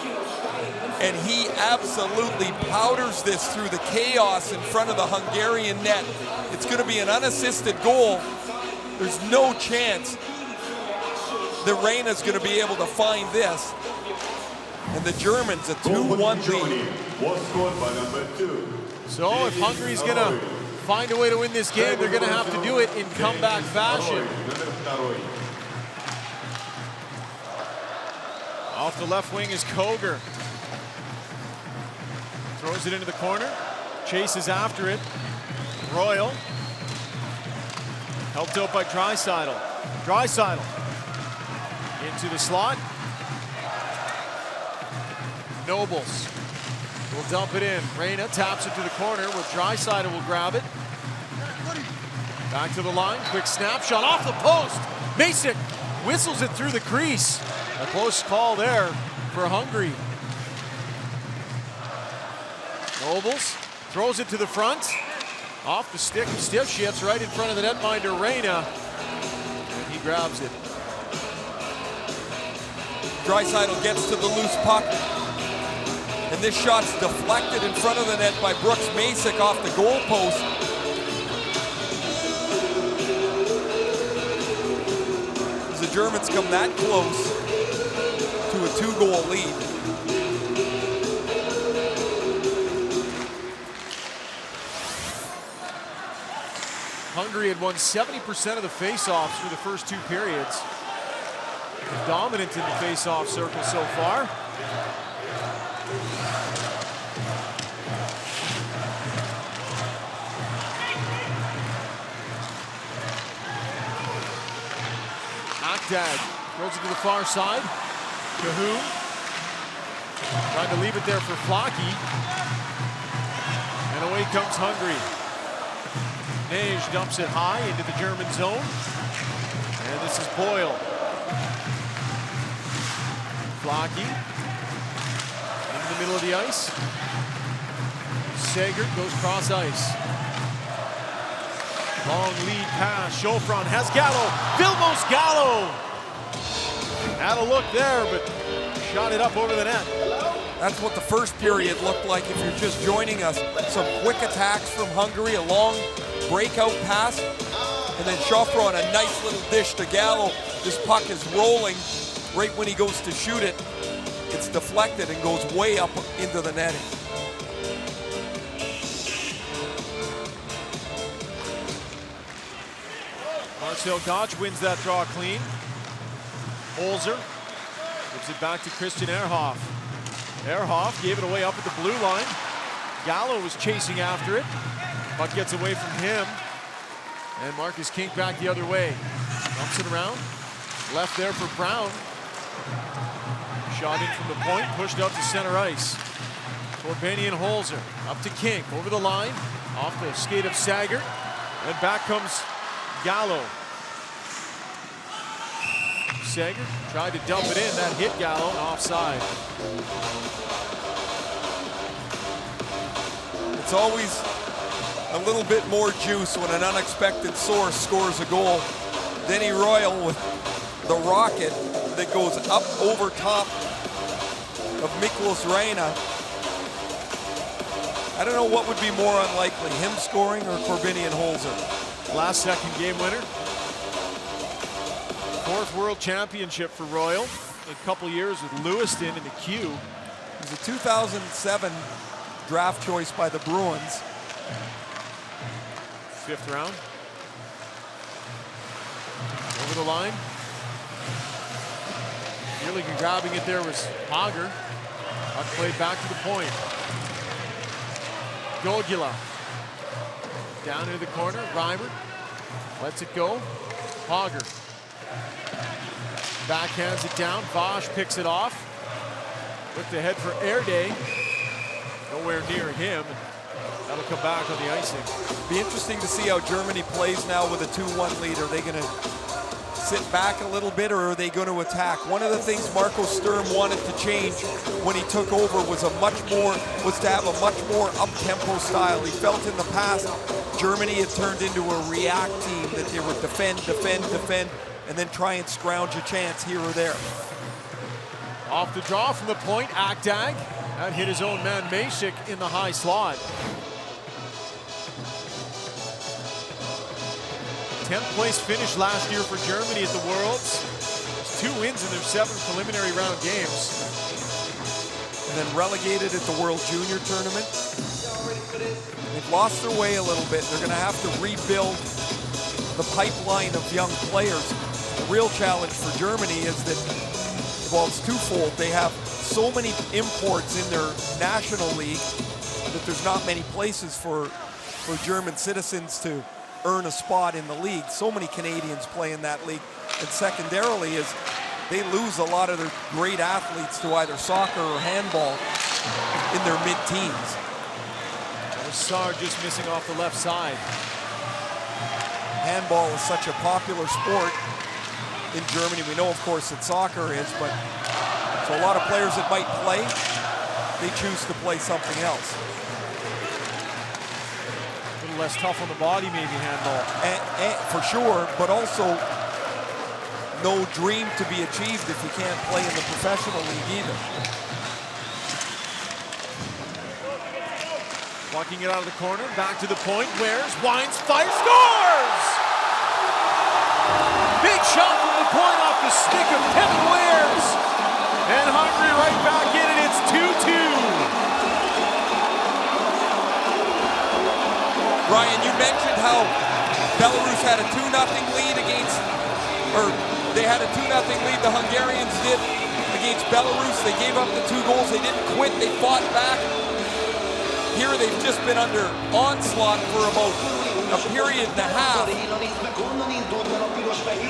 and he absolutely powders this through the chaos in front of the Hungarian net. It's going to be an unassisted goal. There's no chance that Reina's going to be able to find this. And the Germans, a 2-1 lead. Was scored by number 2. So if Hungary's going to find a way to win this game, they're going to have to do it in comeback fashion. Off the left wing is Koger. Throws it into the corner. Chases after it. Royal. Helped out by Draisaitl. Draisaitl into the slot. Nobles will dump it in. Reina taps it to the corner where Draisaitl will grab it. Back to the line. Quick snapshot off the post. Masick whistles it through the crease. A close call there for Hungary. Nobles throws it to the front. Off the stick of Stifshitz right in front of the netminder Reina. And he grabs it. Draisaitl gets to the loose puck. And this shot's deflected in front of the net by Brooks Masick off the goal post. As the Germans come that close to a 2-goal lead. Hungary had won 70% of the face-offs through the first 2 periods. Dominant in the face-off circle so far. Akdag throws it to the far side. Cahoon trying to leave it there for Flocky. And away comes Hungary. Nage dumps it high into the German zone. And this is Boyle. Flocky into the middle of the ice. Sagert goes cross ice. Long lead pass. Chauffron has Gallo. Vilmos Gallo. Had a look there, but Shot it up over the net. That's what the first period looked like if you're just joining us. Some quick attacks from Hungary, a long breakout pass, and then Schoffer on a nice little dish to Gallo. This puck is rolling right when he goes to shoot it. It's deflected and goes way up into the netting. Marcel Gotch wins that draw clean. Holzer gives it back to Christian Ehrhoff. Ehrhoff gave it away up at the blue line. Gallo was chasing after it. Puck gets away from him. And Marcus Kink back the other way. Dumps it around. Left there for Brown. Shot in from the point, pushed out to center ice. Corbinian Holzer up to Kink, over the line, off the skate of Sager. And back comes Gallo. Sager tried to dump it in, that hit Gallo, and offside. It's always a little bit more juice when an unexpected source scores a goal. Denny Royal with the rocket that goes up over top of Miklos Reina. I don't know what would be more unlikely, him scoring or Corbinian Holzer. Last second game winner. Fourth world championship for Royal. A couple years with Lewiston in the queue. He's a 2007 draft choice by the Bruins. Fifth round. Over the line. Nearly grabbing it there was Hager. Puck played back to the point. Gogula. Down into the corner. Reimer lets it go. Hager. Backhands it down. Vosh picks it off. Looked ahead for Erday. Nowhere near him. That'll come back on the icing. Be interesting to see how Germany plays now with a 2-1 lead. Are they going to sit back a little bit, or are they going to attack? One of the things Marco Sturm wanted to change when he took over was to have a much more up-tempo style. He felt in the past Germany had turned into a react team, that they would defend, and then try and scrounge a chance here or there. Off the draw from the point, Akdag. That hit his own man Masik in the high slot. 10th place finish last year for Germany at the Worlds. 2 wins in their 7 preliminary round games. And then relegated at the World Junior Tournament. They've lost their way a little bit. They're going to have to rebuild the pipeline of young players. The real challenge for Germany is that, well, it's twofold. They have so many imports in their national league that there's not many places for German citizens to earn a spot in the league. So many Canadians play in that league. And secondarily is they lose a lot of their great athletes to either soccer or handball in their mid-teens. Sarr just missing off the left side. Handball is such a popular sport in Germany. We know, of course, that soccer is, but so a lot of players that might play, they choose to play something else. A little less tough on the body, maybe, handball. And for sure, but also no dream to be achieved if you can't play in the professional league either. Walking it out of the corner, back to the point. Where's Wines fires, scores! Big shot from the point off the stick of Kevin Wares. And Hungary right back in it, it's 2-2. Ryan, you mentioned how Belarus had a 2-0 lead against, or they had a 2-0 lead, the Hungarians did, against Belarus. They gave up the 2 goals, they didn't quit, they fought back. Here they've just been under onslaught for about a period and a half.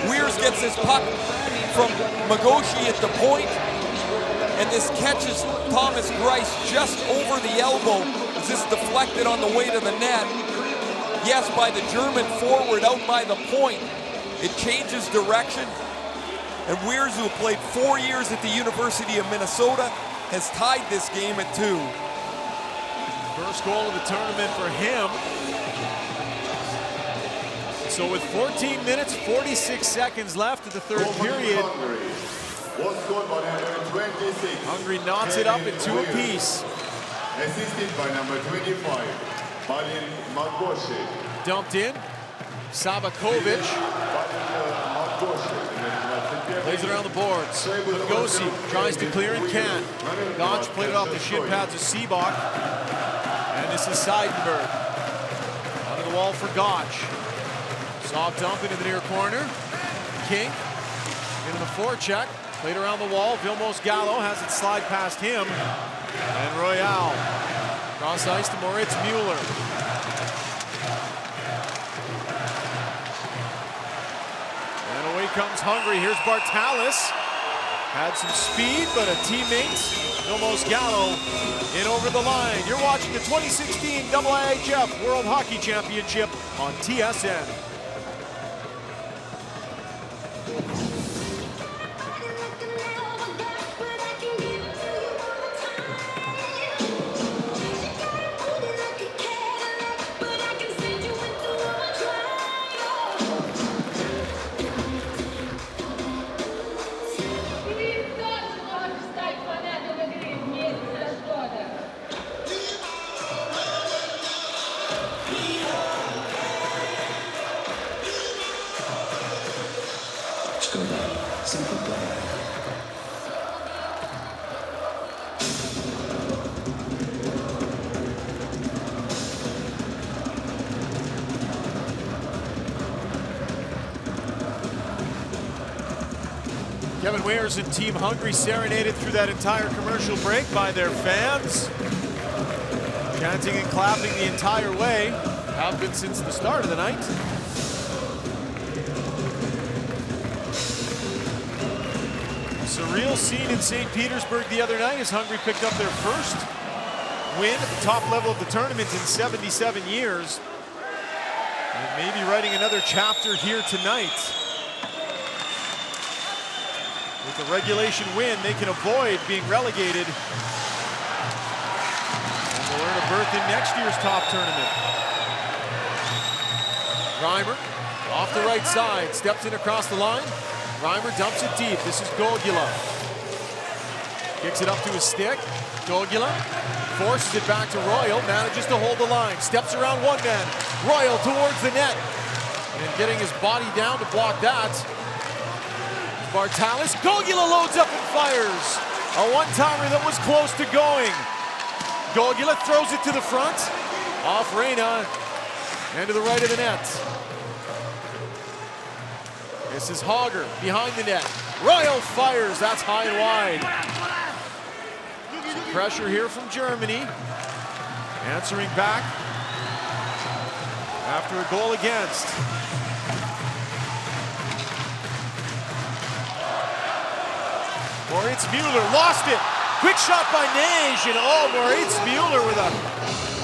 Weirs gets his puck from Magoshi at the point, and this catches Thomas Grice just over the elbow. Is this deflected on the way to the net? Yes, by the German forward out by the point. It changes direction, and Weirs, who played 4 years at the University of Minnesota, has tied this game at 2. First goal of the tournament for him. So with 14 minutes, 46 seconds left of the third period, was scored by number 26. Hungary knots it up at 2 apiece. Assisted by number 25, Balin Magoshi. Dumped in. Sabakovic lays it around the boards. Lugosi tries to clear and can't. Gotch played it off the shin pads of Seabach. And this is Seidenberg. Under the wall for Gotch. Soft dump into the near corner. King into the forecheck. Played around the wall. Vilmos Gallo has it slide past him. And Royale. Cross ice to Moritz Mueller. And away comes Hungary. Here's Bartalis. Had some speed, but a teammate, Vilmos Gallo, in over the line. You're watching the 2016 IIHF World Hockey Championship on TSN. Kevin Weyers and Team Hungary serenaded through that entire commercial break by their fans. Chanting and clapping the entire way. Have been since the start of the night. Surreal scene in St. Petersburg the other night as Hungary picked up their first win at the top level of the tournament in 77 years. And maybe writing another chapter here tonight. With a regulation win, they can avoid being relegated. And they'll earn a berth in next year's top tournament. Reimer, off the right side, steps in across the line. Reimer dumps it deep. This is Gogula. Kicks it up to his stick. Gogula forces it back to Royal, manages to hold the line. Steps around one man. Royal towards the net. And getting his body down to block that. Bartalis. Gogula loads up and fires. A one-timer that was close to going. Gogula throws it to the front. Off Reyna. And to the right of the net. This is Hogger behind the net. Royal fires. That's high and wide. Some pressure here from Germany. Answering back after a goal against. Moritz Mueller lost it. Quick shot by Nage, and Moritz Mueller with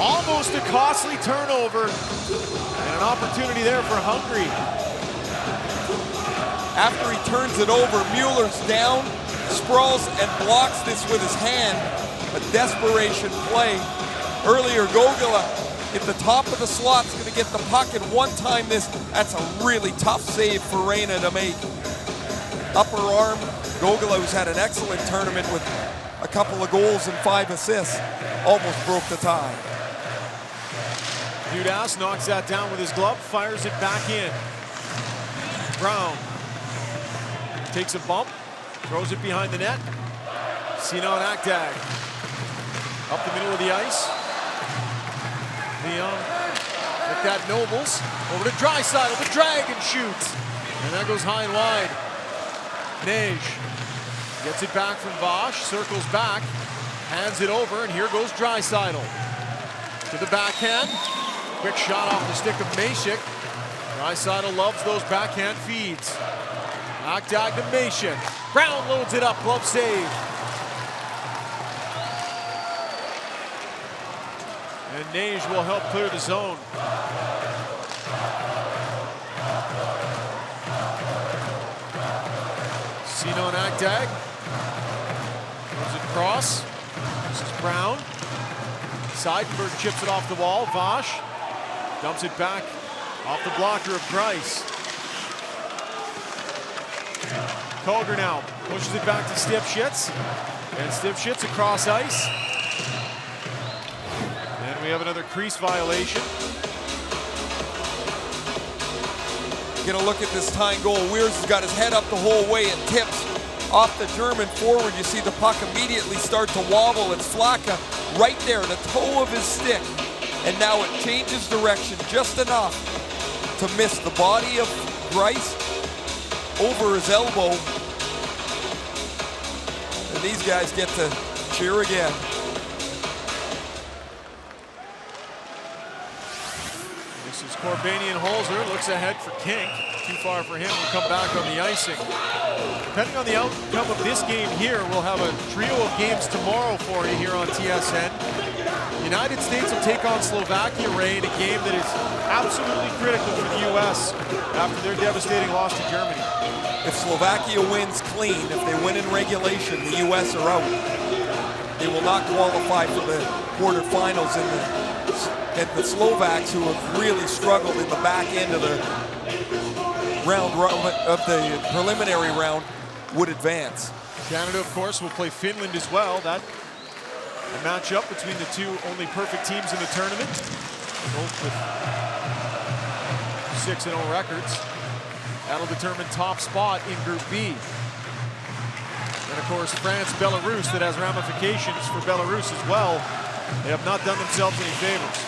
almost a costly turnover. And an opportunity there for Hungary. After he turns it over, Mueller's down, sprawls and blocks this with his hand. A desperation play. Earlier, Gogula at the top of the slot's going to get the puck, and one time that's a really tough save for Reyna to make. Upper arm, Gogula, who's had an excellent tournament with a couple of goals and 5 assists, almost broke the tie. Dudas knocks that down with his glove, fires it back in. Brown takes a bump, throws it behind the net. Sinan Akdag up the middle of the ice. Leon with that Nobles over to Draisaitl, the drag and shoots. And that goes high and wide. Nage gets it back from Vosh, circles back, hands it over, and here goes Draisaitl. To the backhand. Quick shot off the stick of Mesik. Draisaitl loves those backhand feeds. Akdag to Mesik. Brown loads it up, glove save. And Nage will help clear the zone. Sinan Akdag moves it across. This is Brown. Seidenberg chips it off the wall. Vosh dumps it back off the blocker of Grice. Koger now pushes it back to Stipschitz. And Stipschitz across ice. And we have another crease violation. Get a look at this tying goal. Weirs has got his head up the whole way and tips off the German forward. You see the puck immediately start to wobble. It's Flaka right there, the toe of his stick. And now it changes direction just enough to miss the body of Grice over his elbow. And these guys get to cheer again. This is Corbanian Holzer, looks ahead for Kink. Too far for him, will come back on the icing. Depending on the outcome of this game here, we'll have a trio of games tomorrow for you here on TSN. The United States will take on Slovakia, Ray, in a game that is absolutely critical for the U.S. after their devastating loss to Germany. If Slovakia wins clean, if they win in regulation, the U.S. are out. They will not qualify for the quarterfinals, and the Slovaks, who have really struggled in the back end of the preliminary round, would advance. Canada, of course, will play Finland as well. That a matchup between the two only perfect teams in the tournament, both with 6-0 records. That'll determine top spot in Group B. And of course, France, Belarus, that has ramifications for Belarus as well. They have not done themselves any favors.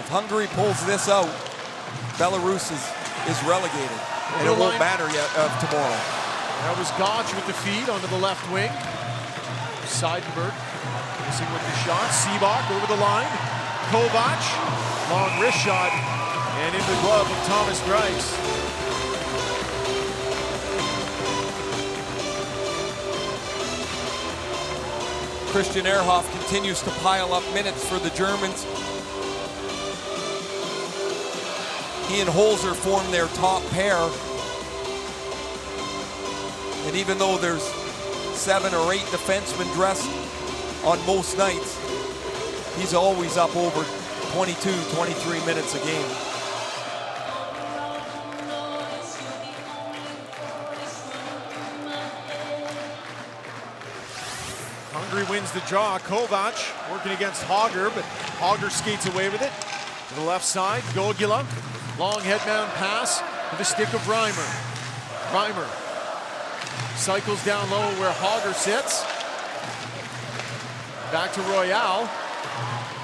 If Hungary pulls this out, Belarus is relegated. And it won't matter yet tomorrow. That was Gotch with the feed onto the left wing. Seidenberg missing with the shot. Seabach over the line. Kovac, long wrist shot, and into the glove of Thomas Grice. Christian Ehrhoff continues to pile up minutes for the Germans. He and Holzer form their top pair. And even though there's 7 or 8 defensemen dressed on most nights, he's always up over 22, 23 minutes a game. Hungary wins the draw. Kovac working against Hauger, but Hauger skates away with it. To the left side, Gogula. Long headman pass to the stick of Reimer. Reimer cycles down low where Hauger sits. Back to Royale.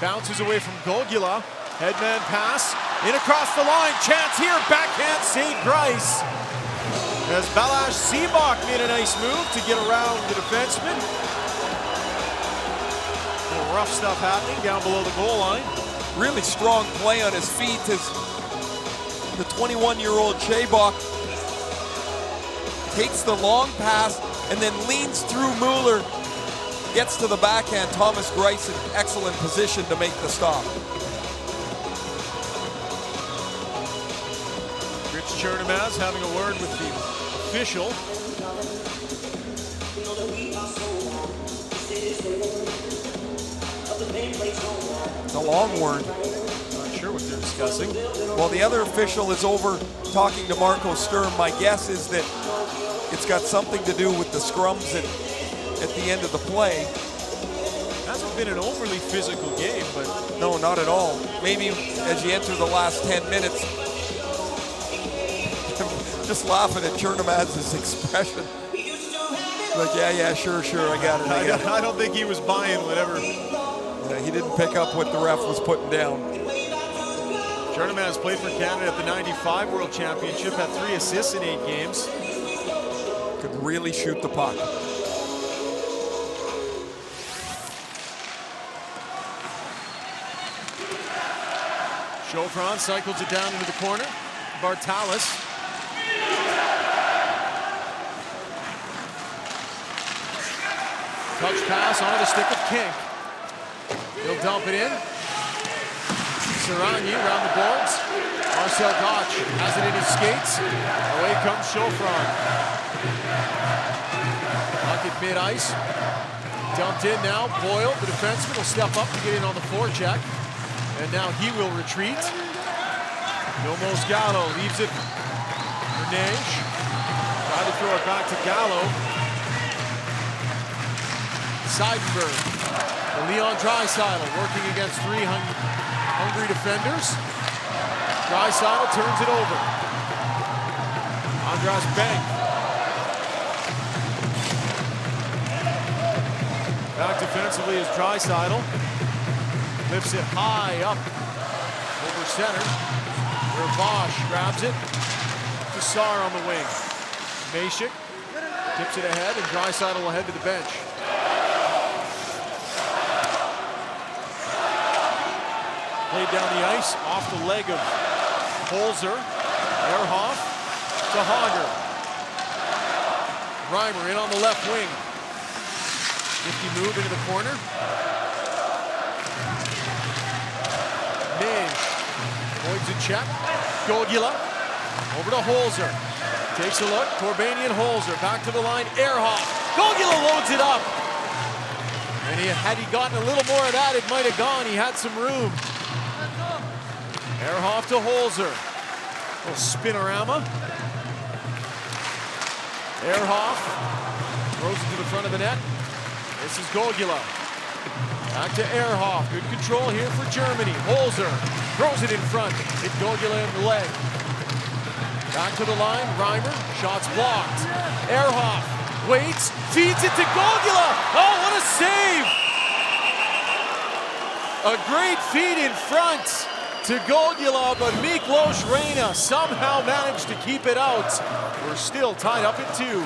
Bounces away from Gogula. Headman pass. In across the line. Chance here. Backhand save Grice. As Balázs Seabach made a nice move to get around the defenseman. A little rough stuff happening down below the goal line. Really strong play on his feet as the 21-year-old Seabach takes the long pass and then leans through Mueller, gets to the backhand. Thomas Grice in excellent position to make the stop. Rich Chernomaz having a word with the official. It's a long word. Not sure what they're discussing. Well, the other official is over talking to Marco Sturm. My guess is that it's got something to do with the scrums at the end of the play. Hasn't been an overly physical game, but no, not at all. Maybe as you enter the last 10 minutes, just laughing at Chernomaz's expression. Like, yeah, sure, I got it. I don't think he was buying whatever. Yeah, he didn't pick up what the ref was putting down. Chernomaz played for Canada at the '95 World Championship, had 3 assists in 8 games. Could really shoot the puck. Chaufron cycles it down into the corner. Bartalis. Touch pass onto the stick of King. He'll dump it in. Sarani around the boards. Marcel Gotch has it in his skates. Away comes Chaufron. Puck at mid-ice. Dumped in now. Boyle, the defenseman, will step up to get in on the forecheck. And now he will retreat. No Moscato leaves it for Nage. They throw it back to Gallo. Seidenberg. Leon Draisaitl working against three Hungary defenders. Draisaitl turns it over. Andras Bank. Back defensively is Draisaitl. Lifts it high up over center. Ravash grabs it. Saar on the wing. Mashik tips it ahead, and Draisaitl will head to the bench. Played down the ice, off the leg of Holzer. Ehrhoff to Hager. Reimer in on the left wing. 50 move into the corner. Mage avoids a check. Gogula over to Holzer. Takes a look. Corbanian Holzer back to the line. Ehrhoff. Gogula loads it up. And had he gotten a little more of that, it might have gone. He had some room. Ehrhoff to Holzer. Little spinorama. Ehrhoff throws it to the front of the net. This is Gogula. Back to Ehrhoff. Good control here for Germany. Holzer throws it in front. Hit Gogula in the leg. Back to the line. Reimer. Shots blocked. Ehrhoff waits. Feeds it to Gogula. Oh, what a save! A great feed in front to Gogula, but Miklos Reyna somehow managed to keep it out. We're still tied up at 2.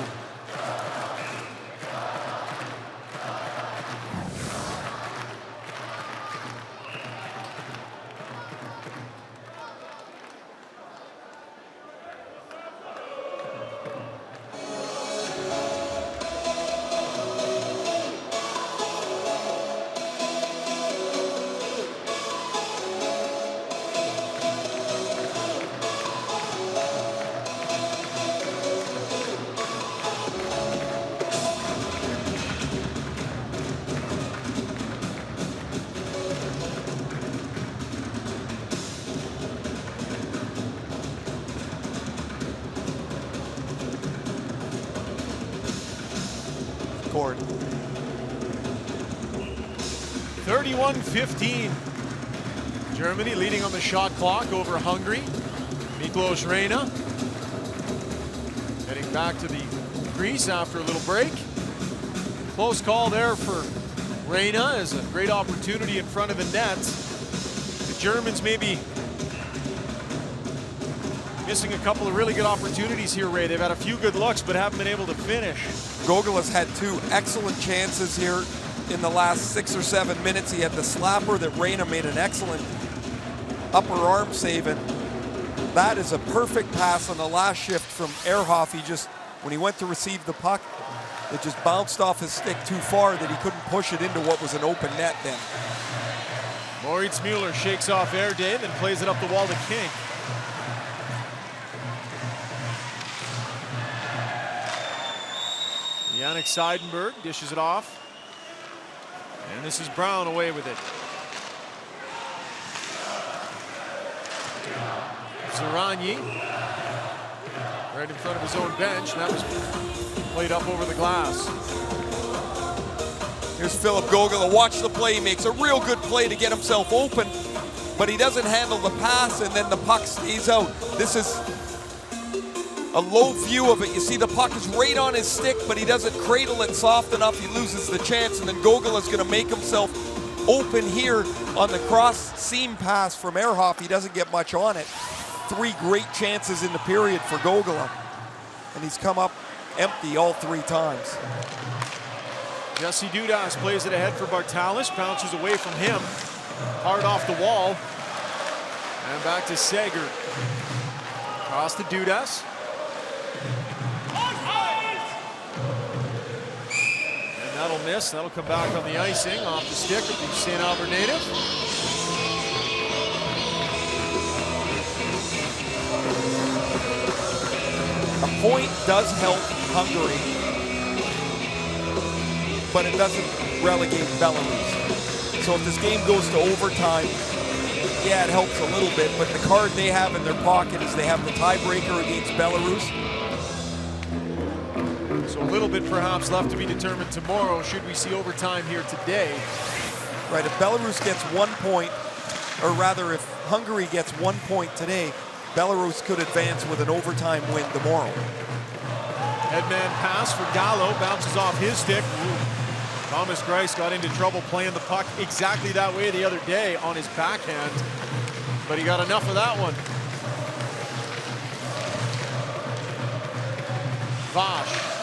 Cord. 31-15. Germany leading on the shot clock over Hungary. Miklos Reyna heading back to the crease after a little break. Close call there for Reyna, as a great opportunity in front of the net. The Germans maybe missing a couple of really good opportunities here, Ray. They've had a few good looks, but haven't been able to finish. Gogula's had 2 excellent chances here in the last 6 or 7 minutes. He had the slapper that Reyna made an excellent upper arm save, and that is a perfect pass on the last shift from Ehrhoff. He just, when he went to receive the puck, it just bounced off his stick too far that he couldn't push it into what was an open net then. Moritz Müller shakes off Erde, then plays it up the wall to King. Yannick Seidenberg dishes it off. And this is Brown away with it. Zaranye right in front of his own bench. And that was played up over the glass. Here's Philip Gogula. Watch the play. He makes a real good play to get himself open, but he doesn't handle the pass, and then the puck stays out. This is a low view of it. You see the puck is right on his stick, but he doesn't cradle it soft enough. He loses the chance, and then Gogula's going to make himself open here on the cross seam pass from Ehrhoff. He doesn't get much on it. 3 great chances in the period for Gogula, and he's come up empty all 3 times. Jesse Dudas plays it ahead for Bartalis, bounces away from him, hard off the wall, and back to Sager. Cross to Dudas. And that'll miss, that'll come back on the icing, off the stick of the St. Albert native. A point does help Hungary, but it doesn't relegate Belarus. So if this game goes to overtime, yeah, it helps a little bit, but the card they have in their pocket is they have the tiebreaker against Belarus. So a little bit perhaps left to be determined tomorrow, should we see overtime here today. Right, if Belarus gets 1 point, or rather if Hungary gets 1 point today, Belarus could advance with an overtime win tomorrow. Headman pass for Gallo, bounces off his stick. Ooh. Thomas Greiss got into trouble playing the puck exactly that way the other day on his backhand, but he got enough of that one. Vash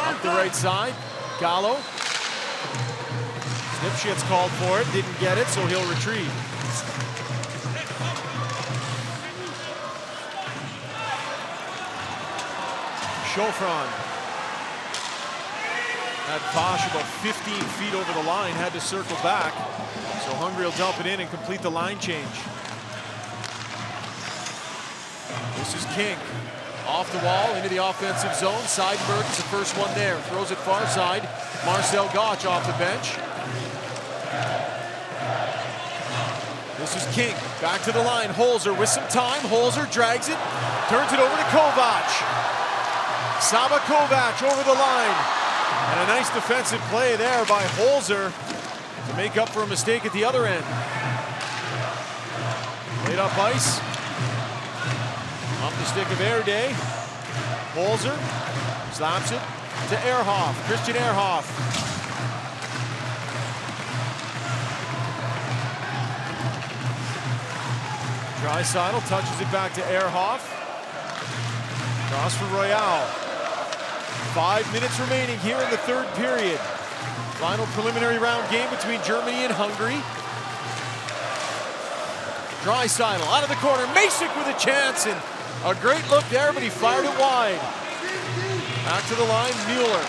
up the right side. Gallo. Snipshit's called for it, didn't get it, so he'll retreat. Chauffron had Vash about 15 feet over the line, had to circle back. So Hungary will dump it in and complete the line change. This is King. Off the wall, into the offensive zone. Seidenberg is the first one there. Throws it far side. Marcel Gotch off the bench. This is King. Back to the line. Holzer with some time. Holzer drags it. Turns it over to Kovac. Saba Kovac over the line. And a nice defensive play there by Holzer to make up for a mistake at the other end. Laid up ice. Off the stick of Erday. Holzer slaps it to Ehrhoff. Christian Ehrhoff. Draisaitl touches it back to Ehrhoff. Cross for Royale. 5 minutes remaining here in the third period. Final preliminary round game between Germany and Hungary. Draisaitl out of the corner. Masick with a chance, and a great look there, but he fired it wide. Back to the line, Mueller.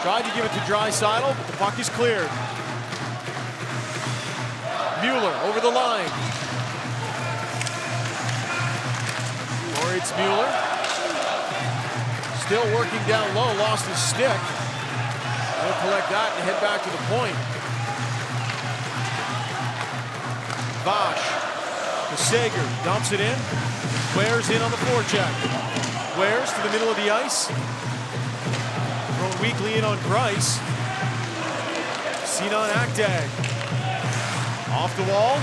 Tried to give it to Draisaitl, but the puck is cleared. Mueller over the line. Moritz Mueller. Still working down low, lost his stick. He'll collect that and head back to the point. Vash to Sager, dumps it in. Wares in on the forecheck. Wares to the middle of the ice. Thrown weakly in on Greiss. Sinan Akdag. Off the wall.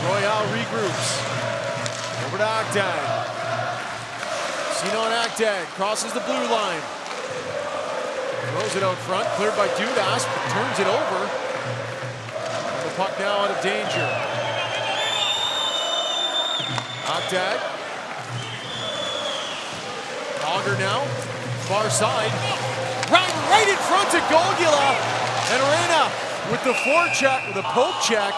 Royale regroups. Over to Akdag. Sinan Akdag crosses the blue line. Throws it out front, cleared by Dudas, but turns it over. And the puck now out of danger. Akdag. Auger now, far side. Right in front to Gogula. And Reina with the forecheck, with a poke check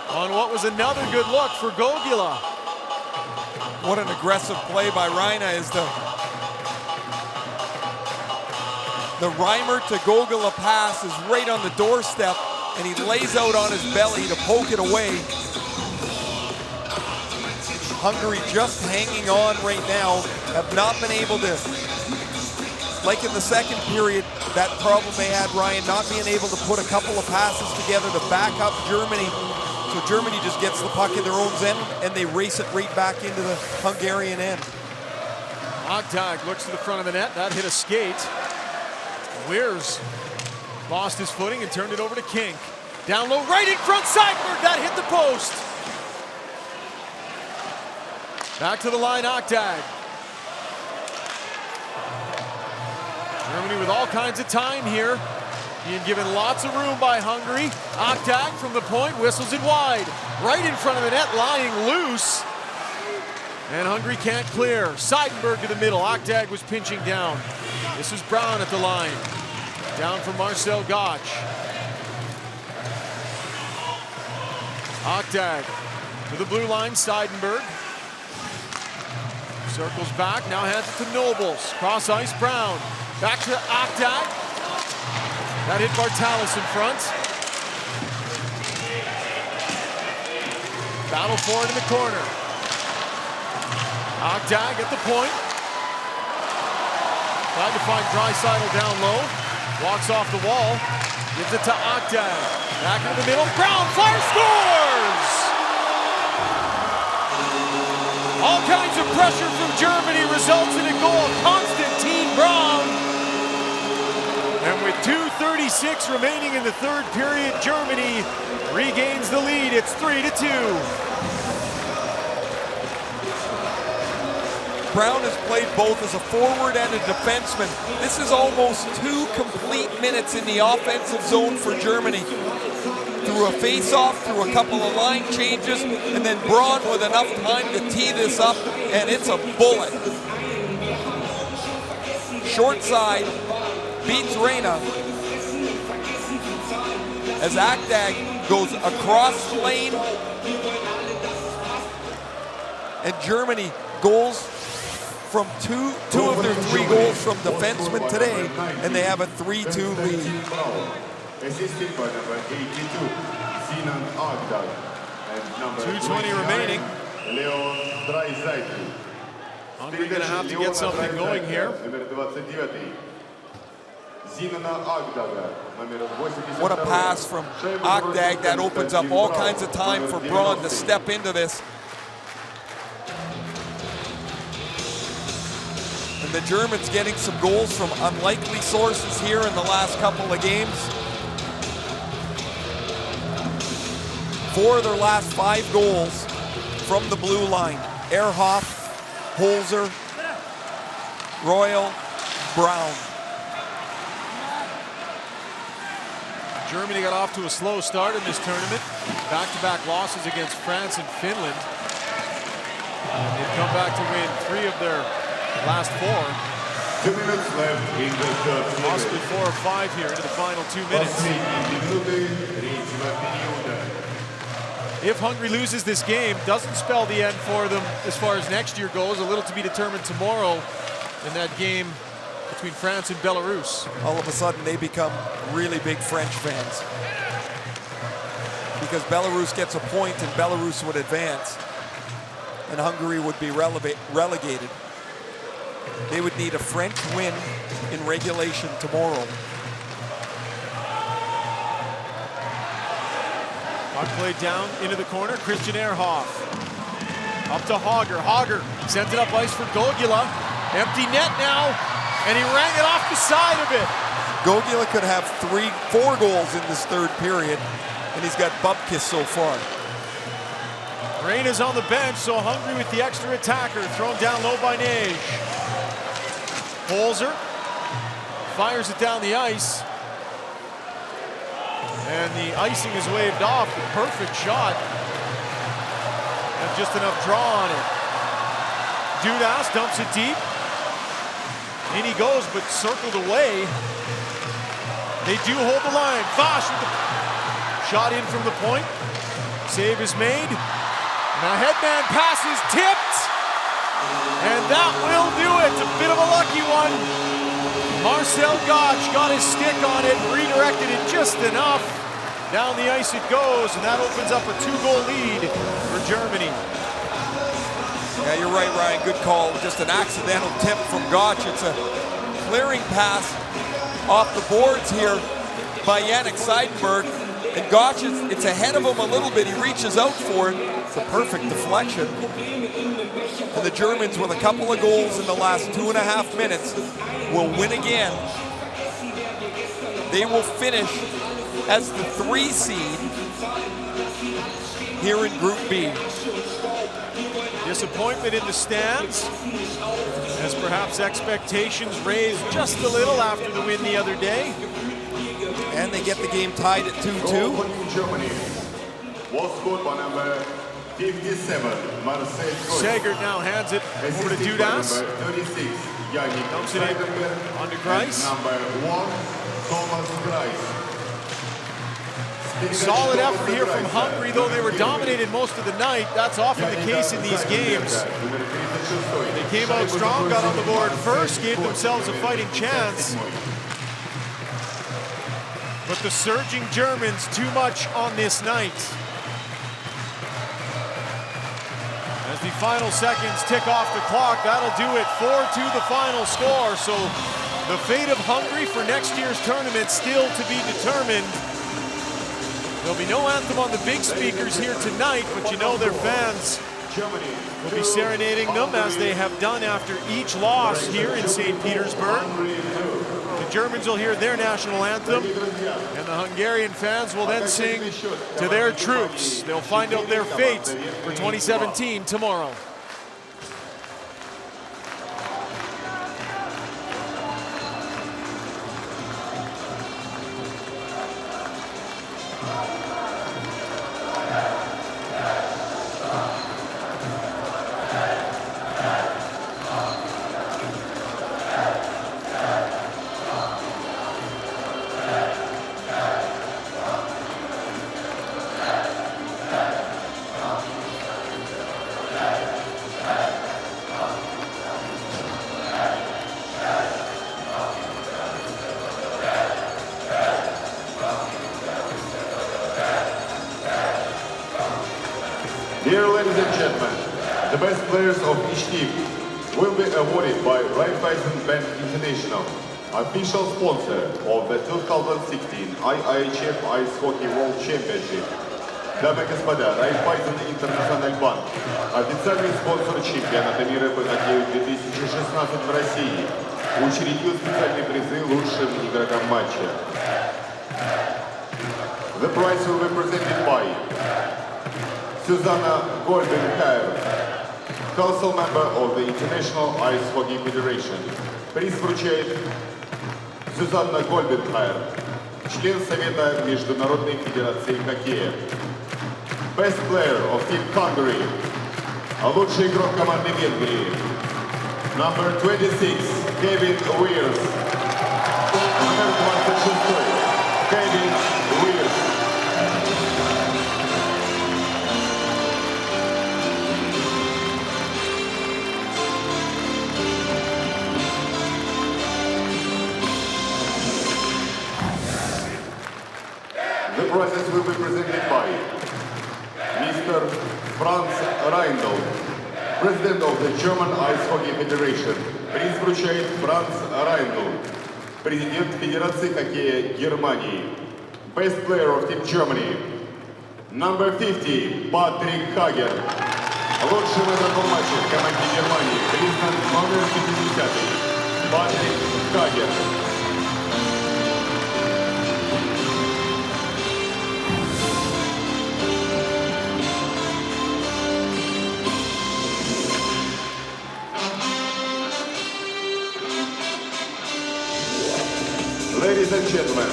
on what was another good look for Gogula. What an aggressive play by Reina is the Reimer to Gogula pass is right on the doorstep, and he lays out on his belly to poke it away. Hungary just hanging on right now, have not been able to, like in the second period, that problem they had, Ryan, not being able to put a couple of passes together to back up Germany. So Germany just gets the puck in their own end, and they race it right back into the Hungarian end. Akdag looks to the front of the net. That hit a skate. Weirs lost his footing and turned it over to King. Down low, right in front, Seidenberg. That hit the post. Back to the line, Akdag. Germany with all kinds of time here. Being given lots of room by Hungary. Akdag from the point, whistles it wide. Right in front of the net, lying loose. And Hungary can't clear. Seidenberg to the middle. Akdag was pinching down. This is Brown at the line. Down from Marcel Gotch. Akdag to the blue line, Seidenberg. Circles back, now hands it to Nobles. Cross ice, Brown. Back to Akdag. That hit Bartalis in front. Battle for it in the corner. Akdag at the point. Tried to find Draisaitl down low. Walks off the wall. Gives it to Akdag. Back into the middle. Brown fires, scores! All kinds of pressure from Germany results in a goal. Konstantin Braun. And with 2:36 remaining in the third period, Germany regains the lead. It's 3-2. Braun has played both as a forward and a defenseman. This is almost 2 complete minutes in the offensive zone for Germany. Through a face-off, through a couple of line changes, and then Braun with enough time to tee this up, and it's a bullet. Short side, beats Reyna. As Akdag goes across the lane, and Germany goals from two of their 3 goals from defensemen today, and they have a 3-2 lead. Assisted by number 82, Sinan Agdag, and number 2:20 remaining. Leon Draisaitl. Hungary gonna have to get something going here. What a pass from Akdag. That opens up all kinds of time for Braun to step into this. And the Germans getting some goals from unlikely sources here in the last couple of games. 4 of their last 5 goals from the blue line. Ehrhoff, Holzer, Royal, Braun. Germany got off to a slow start in this tournament. Back-to-back losses against France and Finland. And they've come back to win 3 of their last 4. 2 minutes left in the third period. Possibly 4 or 5 here into the final 2 minutes. If Hungary loses this game, doesn't spell the end for them as far as next year goes. A little to be determined tomorrow in that game between France and Belarus. All of a sudden they become really big French fans. Because Belarus gets a point and Belarus would advance. And Hungary would be relegated. They would need a French win in regulation tomorrow. Puck played down into the corner. Christian Ehrhoff. Up to Hager. Hager sends it up ice for Gogula. Empty net now. And he rang it off the side of it. Gogula could have 4 goals in this third period. And he's got Bubkis so far. Reyna's on the bench, so Hungary with the extra attacker. Thrown down low by Nage. Holzer fires it down the ice. And the icing is waved off. The perfect shot. And just enough draw on it. Dudas dumps it deep. In he goes, but circled away. They do hold the line. Vosh with the shot in from the point. Save is made. Now headman pass is tipped. And that will do it. A bit of a lucky one. Marcel Gotch got his stick on it, redirected it just enough. Down the ice it goes, and that opens up a 2-goal lead for Germany. Yeah, you're right, Ryan. Good call. Just an accidental tip from Gotch. It's a clearing pass off the boards here by Yannick Seidenberg. And Gotch, it's ahead of him a little bit. He reaches out for it. It's a perfect deflection. And the Germans, with a couple of goals in the last 2.5 minutes, will win again. They will finish as the 3 seed here in Group B. Disappointment in the stands, as perhaps expectations raised just a little after the win the other day. And they get the game tied at 2-2. Germany was scored by number 57, Marcel Goetz. Sagert now hands it over to Dudas. Number 36, Yannick Dumps it in Seidenberg. onto Grice. Number 1, Thomas Grice. Solid effort here from Hungary, though they were dominated most of the night. That's often the case in these games. They came out strong, got on the board first, gave themselves a fighting chance. But the surging Germans, too much on this night. As the final seconds tick off the clock, that'll do it. 4-2 the final score. So the fate of Hungary for next year's tournament still to be determined. There'll be no anthem on the big speakers here tonight, but you know their fans Germany. We'll be serenading them as they have done after each loss here in St. Petersburg. The Germans will hear their national anthem, and the Hungarian fans will then sing to their troops. They'll find out their fate for 2017 tomorrow. Dear ladies and gentlemen, the best players of each team will be awarded by Raiffeisen Bank International, official sponsor of the 2016 IIHF Ice Hockey World Championship. Дамы и господа, Raiffeisen International Bank, официальный спонсор чемпионата мира по хоккею 2016 в России, учредил специальные призы лучшим игрокам матча. The prize will be presented by Susanna Goldenheimer, Council Member of the International Ice Hockey Federation. Приз вручает Сюзанна Гольденхайер, член Совета Международной Федерации Хоккея. Best Player of Team Hungary, лучший игрок команды Венгрии. Number 26, Kevin Weers. Номер 26, Kevin Weers. The prizes will be presented by Mr. Franz Reindl, President of the German Ice Hockey Federation. Приз вручает Франц Райндл, Президент Федерации хоккея Германии. Best Player of Team Germany. Number 50, Патрик Хагер. Лучшим игроком матча в команде Германии признан номер 50, Патрик Хагер. Ladies and gentlemen,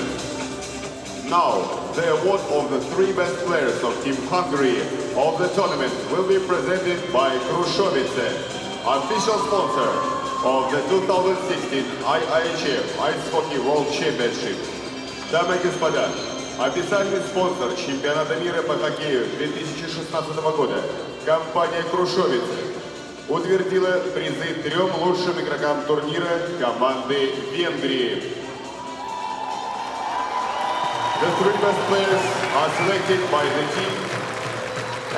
now the award of the 3 best players of Team Hungary of the tournament will be presented by Krushovice, official sponsor of the 2016 IIHF Ice Hockey World Championship. Дамы и господа, официальный спонсор чемпионата мира по хоккею 2016 года, компания Крушовице, утвердила призы 3 лучшим игрокам турнира команды Венгрии. The 3 best players are selected by the team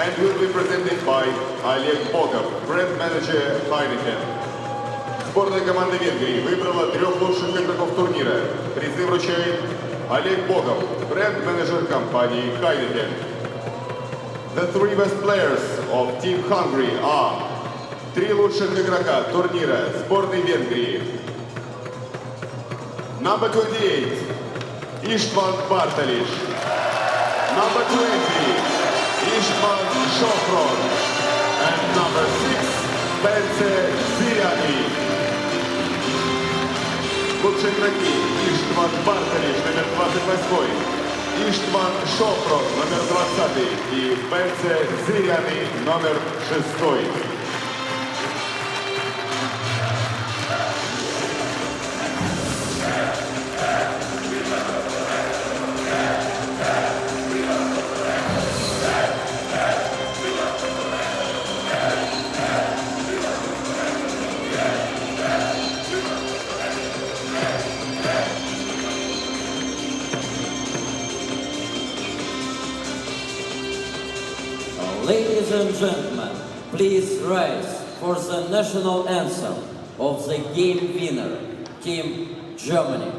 and will be presented by Oleg Bogov, brand manager Heineken. Сборная команды Венгрии выбрала 3 лучших игроков турнира. Призы вручает Олег Богов, бренд-менеджер компании Heineken. The 3 best players of Team Hungary are 3 лучших игрока турнира сборной Венгрии. Number 28, Istvan Bartalic. Number 20, Istvan Shofron. And number 6, Bence Ziriani. Лучшие игроки: Иштван Барталич, номер 28, Иштван Шофрон, номер 20 и Бенце Зиряни, номер 6. Ladies and gentlemen, please rise for the national anthem of the game winner, Team Germany.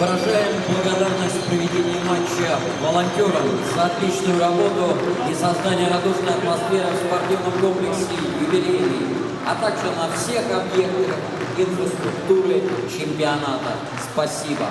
Выражаем благодарность в проведении матча волонтерам за отличную работу и создание радушной атмосферы в спортивном комплексе «Юбилейный», а также на всех объектах инфраструктуры чемпионата. Спасибо.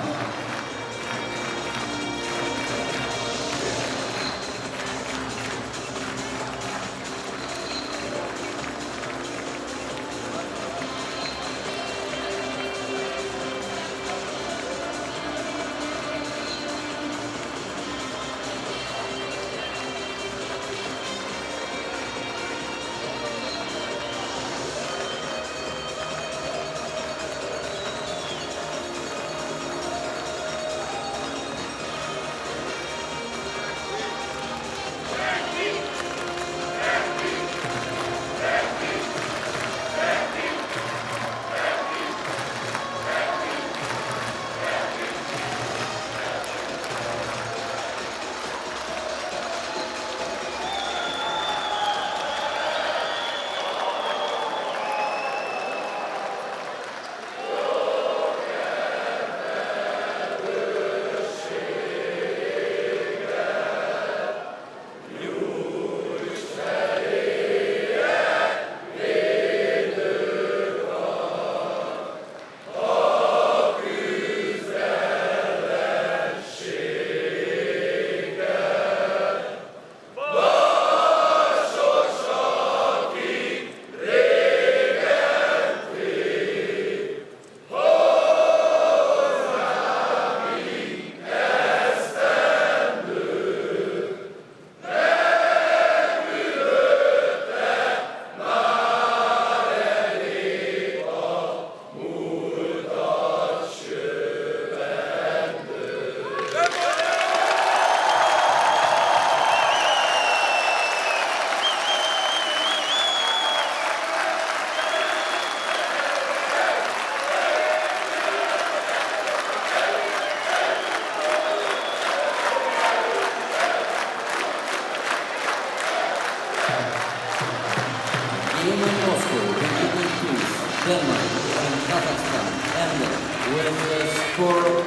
Denmark and Kazakhstan ended with the score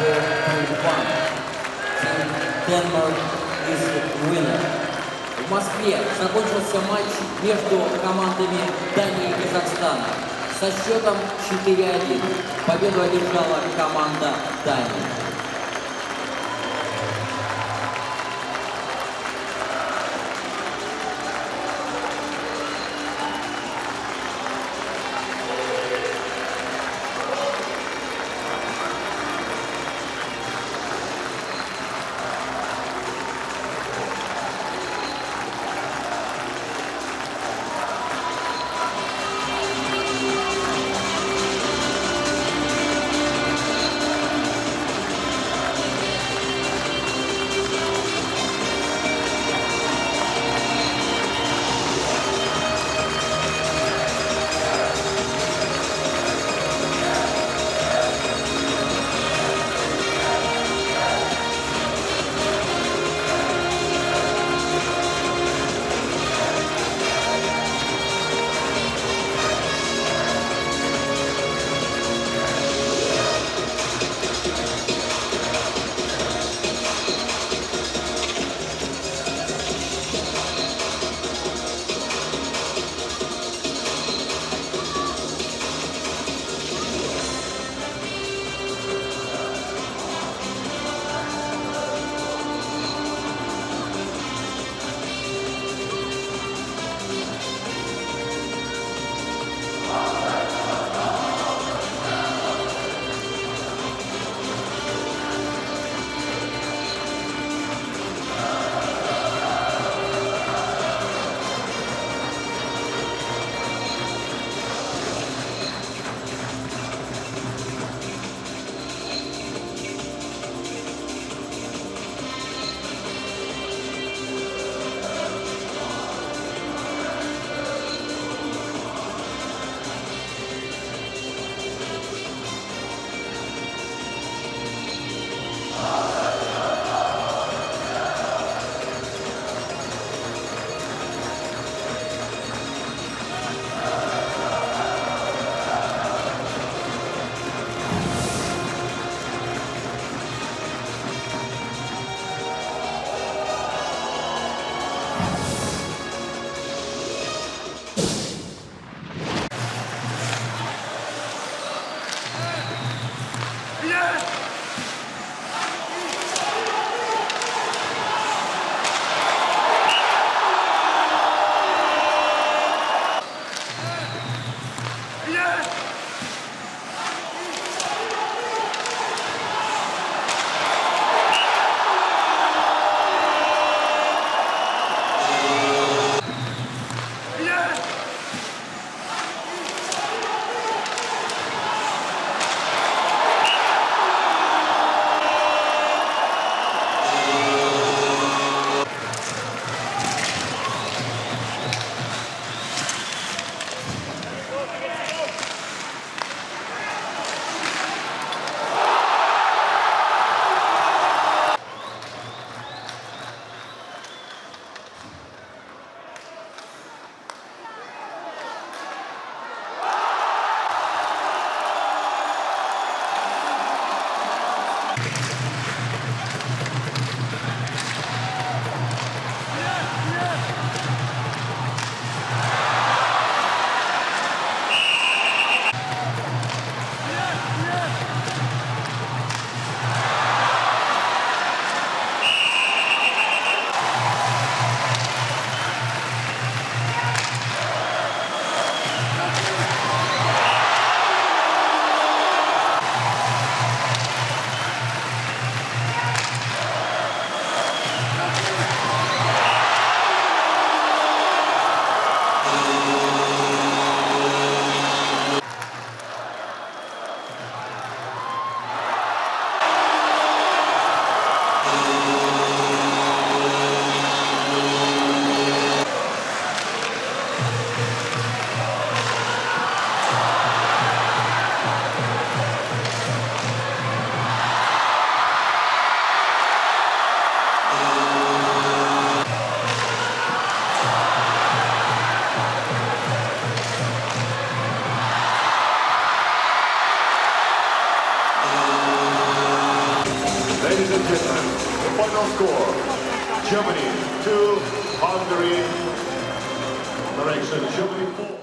4-1. And Denmark is the winner. В Москве закончился матч между командами Дании и Казахстана со счетом 4-1. Победу одержала команда Дании. Ladies and gentlemen, the final score, Germany 2, Hungary, correction, Germany 4.